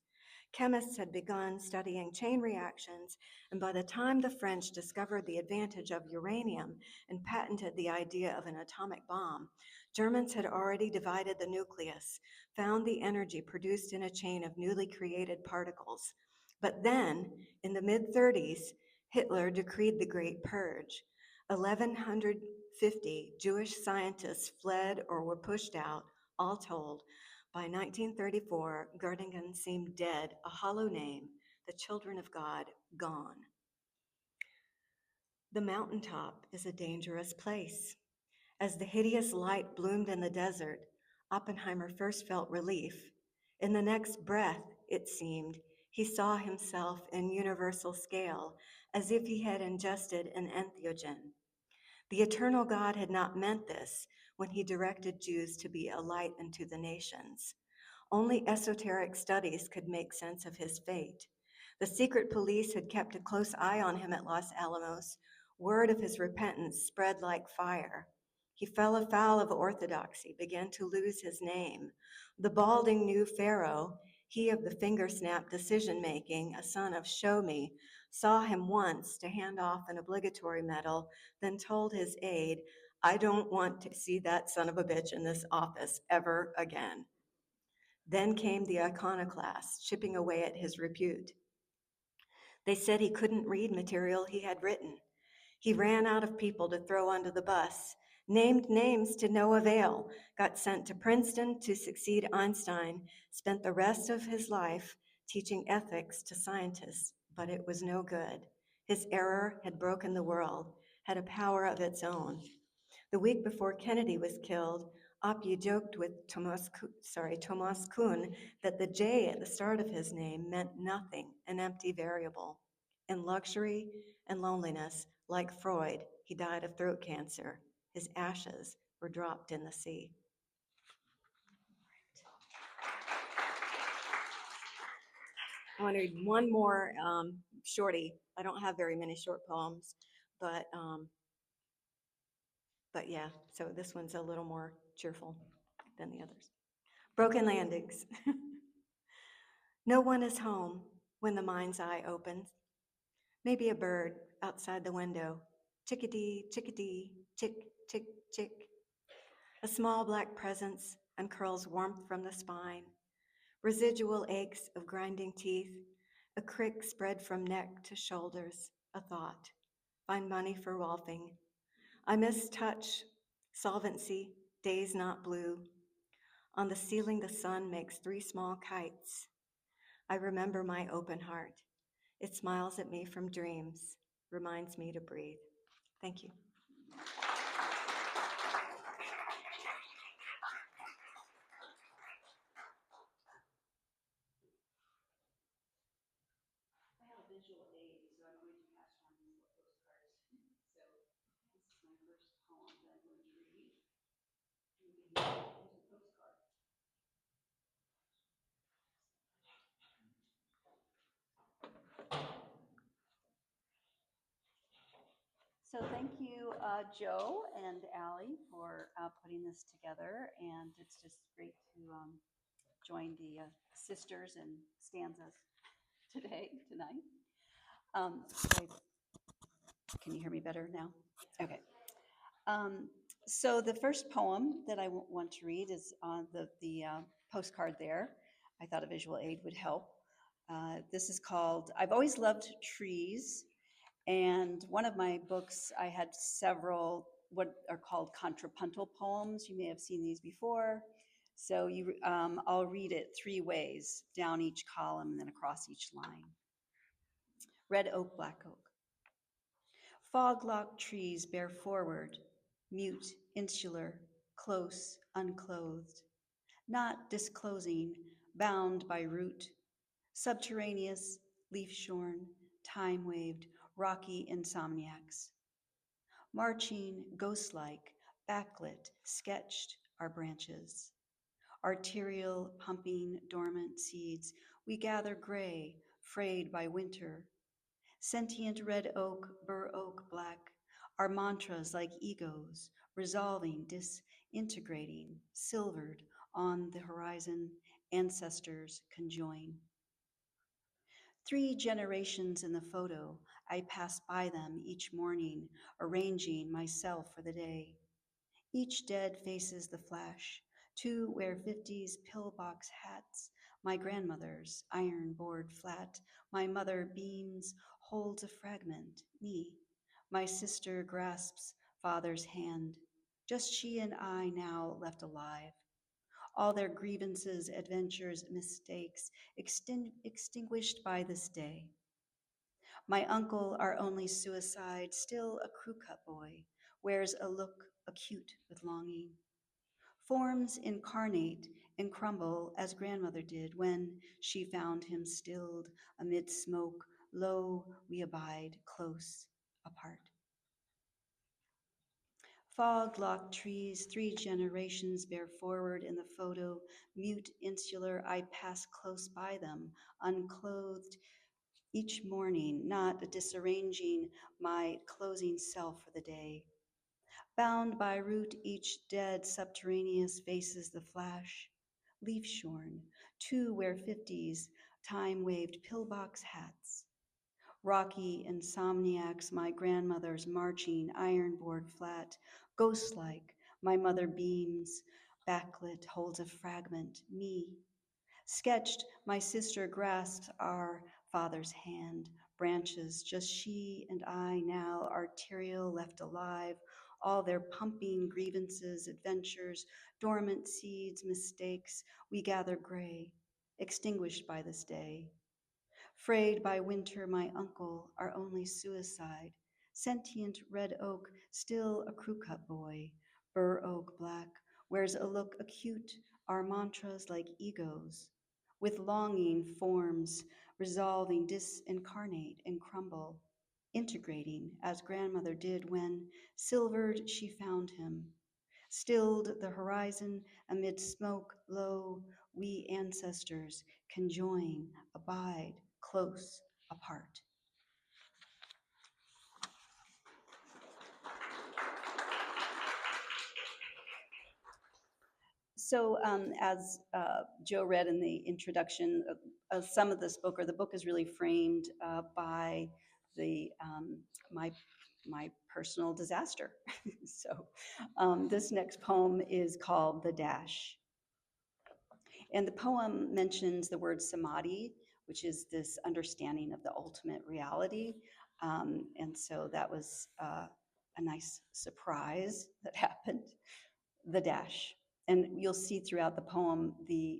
Chemists had begun studying chain reactions, and by the time the French discovered the advantage of uranium and patented the idea of an atomic bomb, Germans had already divided the nucleus, found the energy produced in a chain of newly created particles. But then, in the mid-30s, Hitler decreed the Great Purge. 1,150 Jewish scientists fled or were pushed out, all told. By 1934, Göttingen seemed dead, a hollow name, the children of God gone. The mountaintop is a dangerous place. As the hideous light bloomed in the desert, Oppenheimer first felt relief. In the next breath, it seemed, he saw himself in universal scale, as if he had ingested an entheogen. The eternal God had not meant this when he directed Jews to be a light unto the nations. Only esoteric studies could make sense of his fate. The secret police had kept a close eye on him at Los Alamos. Word of his repentance spread like fire. He fell afoul of orthodoxy, began to lose his name. The balding new pharaoh, he of the finger snap decision making, a son of show me, saw him once to hand off an obligatory medal, then told his aide, I don't want to see that son of a bitch in this office ever again. Then came the iconoclasts, chipping away at his repute. They said he couldn't read material he had written. He ran out of people to throw under the bus, named names to no avail, got sent to Princeton to succeed Einstein, spent the rest of his life teaching ethics to scientists, but it was no good. His error had broken the world, had a power of its own. The week before Kennedy was killed, Appie joked with Thomas Kuhn that the J at the start of his name meant nothing, an empty variable. In luxury and loneliness, like Freud, he died of throat cancer. His ashes were dropped in the sea. I want to read one more shorty. I don't have very many short poems, but yeah, so this one's a little more cheerful than the others. Broken landings. No one is home when the mind's eye opens. Maybe a bird outside the window. Chickadee, chickadee, chick, chick, chick. A small black presence uncurls warmth from the spine. Residual aches of grinding teeth. A crick spread from neck to shoulders. A thought. Find money for Rolfing. I miss touch, solvency, days not blue. On the ceiling, the sun makes 3 small kites. I remember my open heart. It smiles at me from dreams, reminds me to breathe. Thank you. I have a visual aid, so I'm going to pass around these little postcards. So this is my first poem that I'm going to read. You can use it into the postcard. So thank you, Joe and Allie, for putting this together. And it's just great to join the sisters and stanzas tonight. Can you hear me better now? Okay. So the first poem that I want to read is on the postcard there. I thought a visual aid would help. This is called I've Always Loved Trees. And one of my books, I had several what are called contrapuntal poems. You may have seen these before. So I'll read it 3 ways, down each column and then across each line. Red oak, black oak. Fog-locked trees bear forward, mute, insular, close, unclothed, not disclosing, bound by root, subterraneous, leaf-shorn, time-waved, rocky insomniacs. Marching, ghost-like, backlit, sketched our branches. Arterial, pumping, dormant seeds, we gather gray, frayed by winter. Sentient red oak, bur oak, black, our mantras like egos, resolving, disintegrating, silvered on the horizon, ancestors conjoin. 3 generations in the photo, I pass by them each morning, arranging myself for the day. Each dead faces the flash. 2 wear 50s pillbox hats. My grandmother's iron board flat. My mother beams, holds a fragment, me. My sister grasps father's hand. Just she and I now left alive. All their grievances, adventures, mistakes, extinguished by this day. My uncle, our only suicide, still a crew cut boy, wears a look acute with longing. Forms incarnate and crumble as grandmother did when she found him stilled amid smoke. Lo, we abide close apart. Fog-locked trees, 3 generations bear forward in the photo. Mute, insular, I pass close by them, unclothed each morning, not disarranging my closing self for the day. Bound by root, each dead subterraneous faces the flash. Leaf shorn, 2 wear 50s, time-waved pillbox hats. Rocky insomniacs, my grandmother's marching ironboard flat. Ghost-like, my mother beams, backlit, holds a fragment, me. Sketched, my sister grasps our father's hand. Branches, just she and I now, arterial, left alive. All their pumping grievances, adventures, dormant seeds, mistakes, we gather gray, extinguished by this day. Frayed by winter, my uncle, our only suicide. Sentient red oak, still a crew cut boy. Bur oak black, wears a look acute, our mantras like egos. With longing forms, resolving, disincarnate and crumble. Integrating, as grandmother did when, silvered, she found him. Stilled the horizon amid smoke, lo, we ancestors conjoin, abide, close apart. So as Joe read in the introduction, some of this book, or the book is really framed by the my personal disaster. So this next poem is called The Dash. And the poem mentions the word samadhi, which is this understanding of the ultimate reality. And so that was a nice surprise that happened, the dash. And you'll see throughout the poem the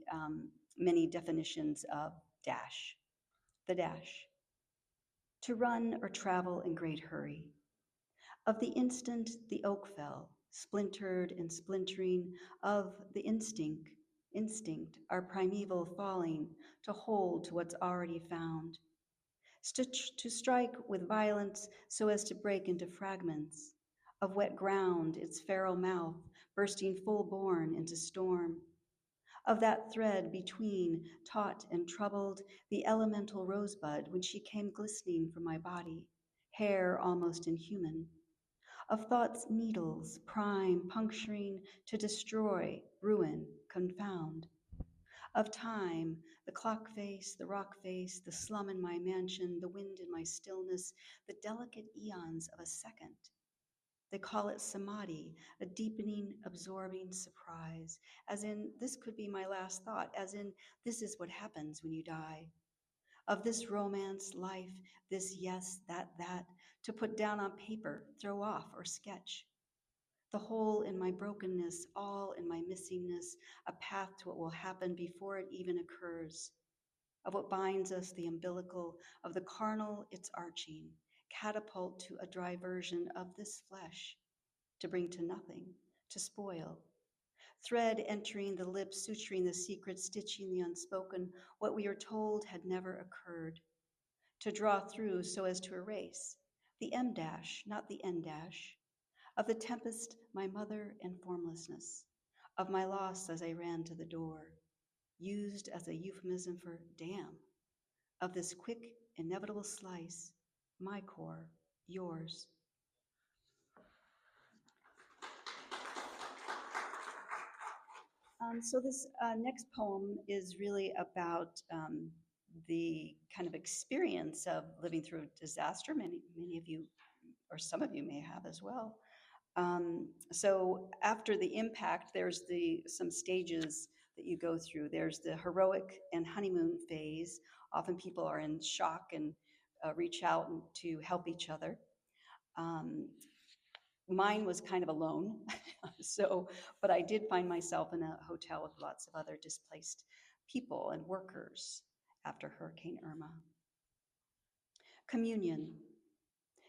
many definitions of dash, the dash. To run or travel in great hurry. Of the instant the oak fell, splintered and splintering, of the instinct, our primeval falling, to hold to what's already found. To strike with violence so as to break into fragments, of wet ground, its feral mouth bursting full-born into storm. Of that thread between, taut and troubled, the elemental rosebud when she came glistening from my body, hair almost inhuman. Of thought's needles, prime, puncturing to destroy, ruin, confound. Of time, the clock face, the rock face, the slum in my mansion, the wind in my stillness, the delicate eons of a second. They call it samadhi, a deepening, absorbing surprise, as in, this could be my last thought, as in, this is what happens when you die. Of this romance, life, this yes, that, to put down on paper, throw off, or sketch. The whole in my brokenness, all in my missingness, a path to what will happen before it even occurs. Of what binds us, the umbilical, of the carnal, its arching, catapult to a dry version of this flesh, to bring to nothing, to spoil. Thread entering the lips, suturing the secret, stitching the unspoken, what we are told had never occurred. To draw through so as to erase, the M dash, not the N dash. Of the tempest, my mother and formlessness. Of my loss as I ran to the door, used as a euphemism for damn. Of this quick, inevitable slice, my core, yours. So this next poem is really about the kind of experience of living through a disaster. Many of you, or some of you may have as well. So after the impact, there's some stages that you go through. There's the heroic and honeymoon phase. Often people are in shock and reach out to help each other. Mine was kind of alone. But I did find myself in a hotel with lots of other displaced people and workers after Hurricane Irma. Communion.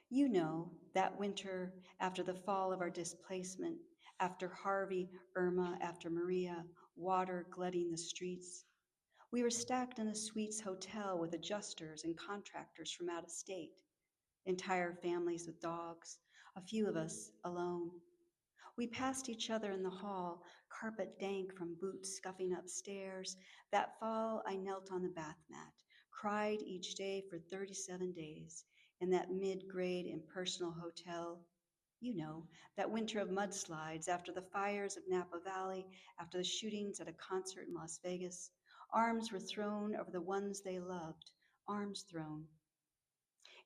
You know, that winter after the fall of our displacement, after Harvey, Irma, after Maria, water glutting the streets. We were stacked in a suites hotel with adjusters and contractors from out of state, entire families with dogs, a few of us alone. We passed each other in the hall, carpet dank from boots scuffing upstairs. That fall, I knelt on the bath mat, cried each day for 37 days in that mid-grade impersonal hotel. You know, that winter of mudslides after the fires of Napa Valley, after the shootings at a concert in Las Vegas. Arms were thrown over the ones they loved, arms thrown.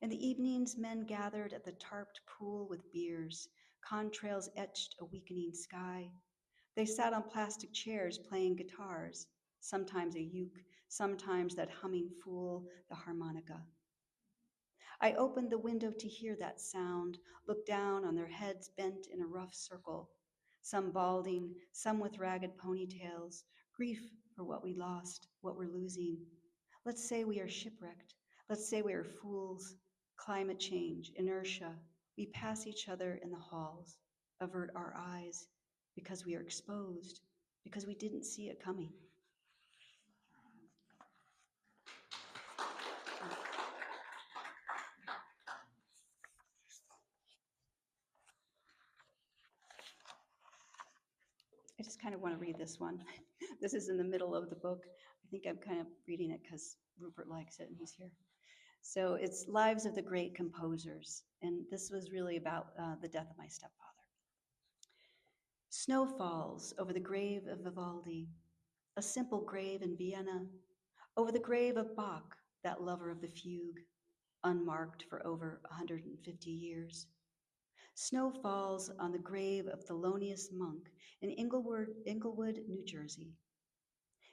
In the evenings, men gathered at the tarped pool with beers. Contrails etched a weakening sky. They sat on plastic chairs playing guitars, sometimes a uke, sometimes that humming fool, the harmonica. I opened the window to hear that sound, looked down on their heads bent in a rough circle, some balding, some with ragged ponytails, grief for what we lost, what we're losing. Let's say we are shipwrecked. Let's say we are fools. Climate change, inertia. We pass each other in the halls, avert our eyes because we are exposed, because we didn't see it coming. I just kind of want to read this one. This is in the middle of the book. I think I'm kind of reading it because Rupert likes it and he's here. So it's Lives of the Great Composers. And this was really about the death of my stepfather. Snow falls over the grave of Vivaldi, a simple grave in Vienna, over the grave of Bach, that lover of the fugue, unmarked for over 150 years. Snow falls on the grave of Thelonious Monk in Englewood, New Jersey.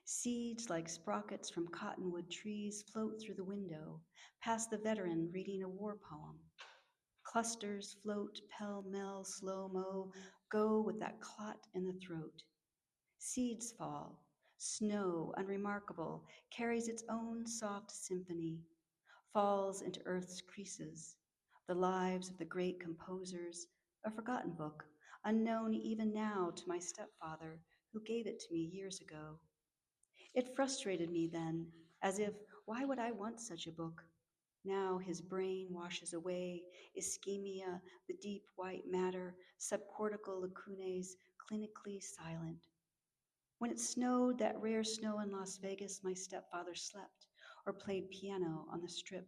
Seeds like sprockets from cottonwood trees float through the window, past the veteran reading a war poem. Clusters float pell-mell, slow-mo, go with that clot in the throat. Seeds fall. Snow, unremarkable, carries its own soft symphony, falls into earth's creases. The lives of the great composers, a forgotten book, unknown even now to my stepfather, who gave it to me years ago. It frustrated me then, as if, why would I want such a book? Now his brain washes away ischemia, the deep white matter, subcortical lacunae, clinically silent. When it snowed, that rare snow in Las Vegas, my stepfather slept or played piano on the strip.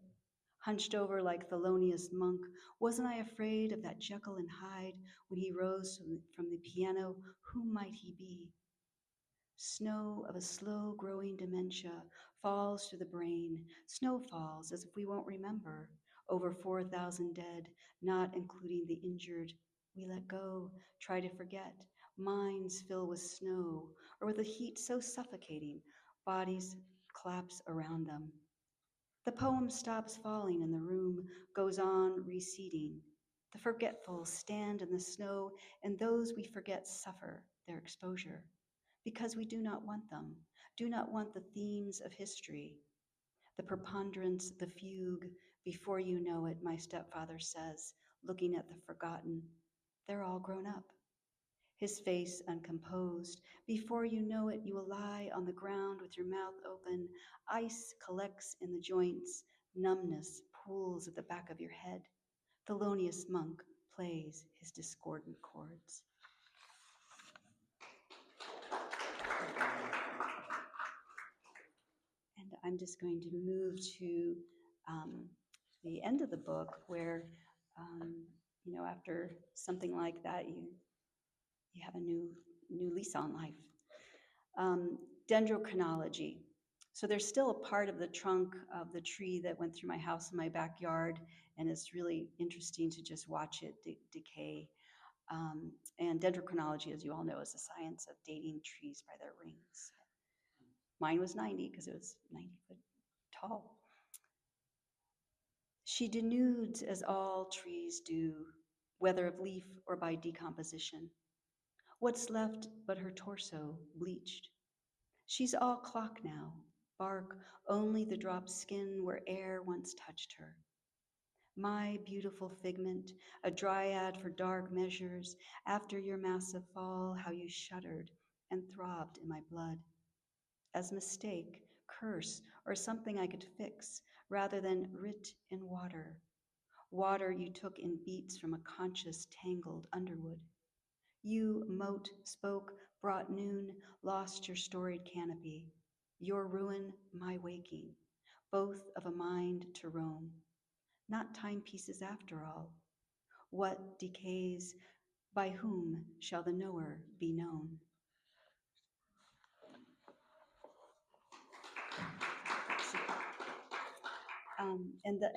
Hunched over like Thelonious Monk, wasn't I afraid of that Jekyll and Hyde when he rose from the piano? Who might he be? Snow of a slow-growing dementia falls to the brain. Snow falls as if we won't remember. Over 4,000 dead, not including the injured. We let go, try to forget. Minds fill with snow, or with a heat so suffocating, bodies collapse around them. The poem stops falling and the room goes on receding. The forgetful stand in the snow, and those we forget suffer their exposure because we do not want them, do not want the themes of history. The preponderance, the fugue, before you know it, my stepfather says, looking at the forgotten, they're all grown up. His face uncomposed. Before you know it, you will lie on the ground with your mouth open. Ice collects in the joints. Numbness pools at the back of your head. Thelonious Monk plays his discordant chords. And I'm just going to move to the end of the book where, after something like that, you have a new lease on life. Dendrochronology. So there's still a part of the trunk of the tree that went through my house in my backyard, and it's really interesting to just watch it decay. And dendrochronology, as you all know, is the science of dating trees by their rings. Mine was 90 because it was 90 foot tall. She denudes as all trees do, whether of leaf or by decomposition. What's left but her torso, bleached? She's all clock now, bark, only the drop skin where air once touched her. My beautiful figment, a dryad for dark measures, after your massive fall, how you shuddered and throbbed in my blood. As mistake, curse, or something I could fix, rather than writ in water. Water you took in beats from a conscious, tangled underwood. You, mote, spoke, brought noon, lost your storied canopy. Your ruin, my waking, both of a mind to roam. Not timepieces after all. What decays, by whom shall the knower be known?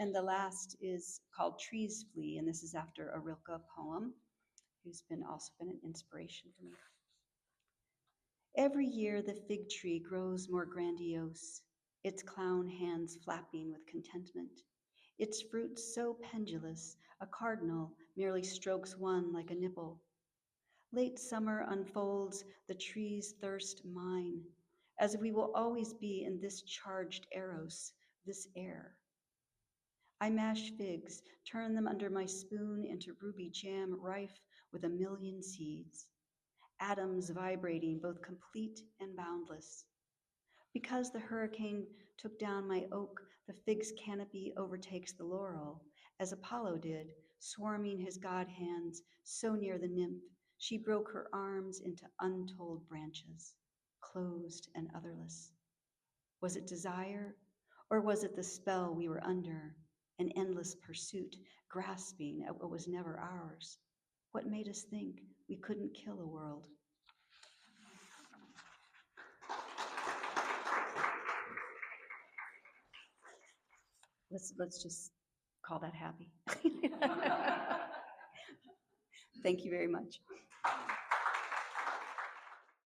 And the last is called Trees Flee, and this is after a Rilke poem, who's also been an inspiration for me. Every year the fig tree grows more grandiose, its clown hands flapping with contentment. Its fruit so pendulous, a cardinal merely strokes one like a nipple. Late summer unfolds the tree's thirst mine, as we will always be in this charged eros, this air. I mash figs, turn them under my spoon into ruby jam rife with a million seeds, atoms vibrating both complete and boundless. Because the hurricane took down my oak, the fig's canopy overtakes the laurel, as Apollo did, swarming his god hands so near the nymph, she broke her arms into untold branches, closed and otherless. Was it desire, or was it the spell we were under, an endless pursuit, grasping at what was never ours? What made us think we couldn't kill a world? Let's just call that happy. Thank you very much.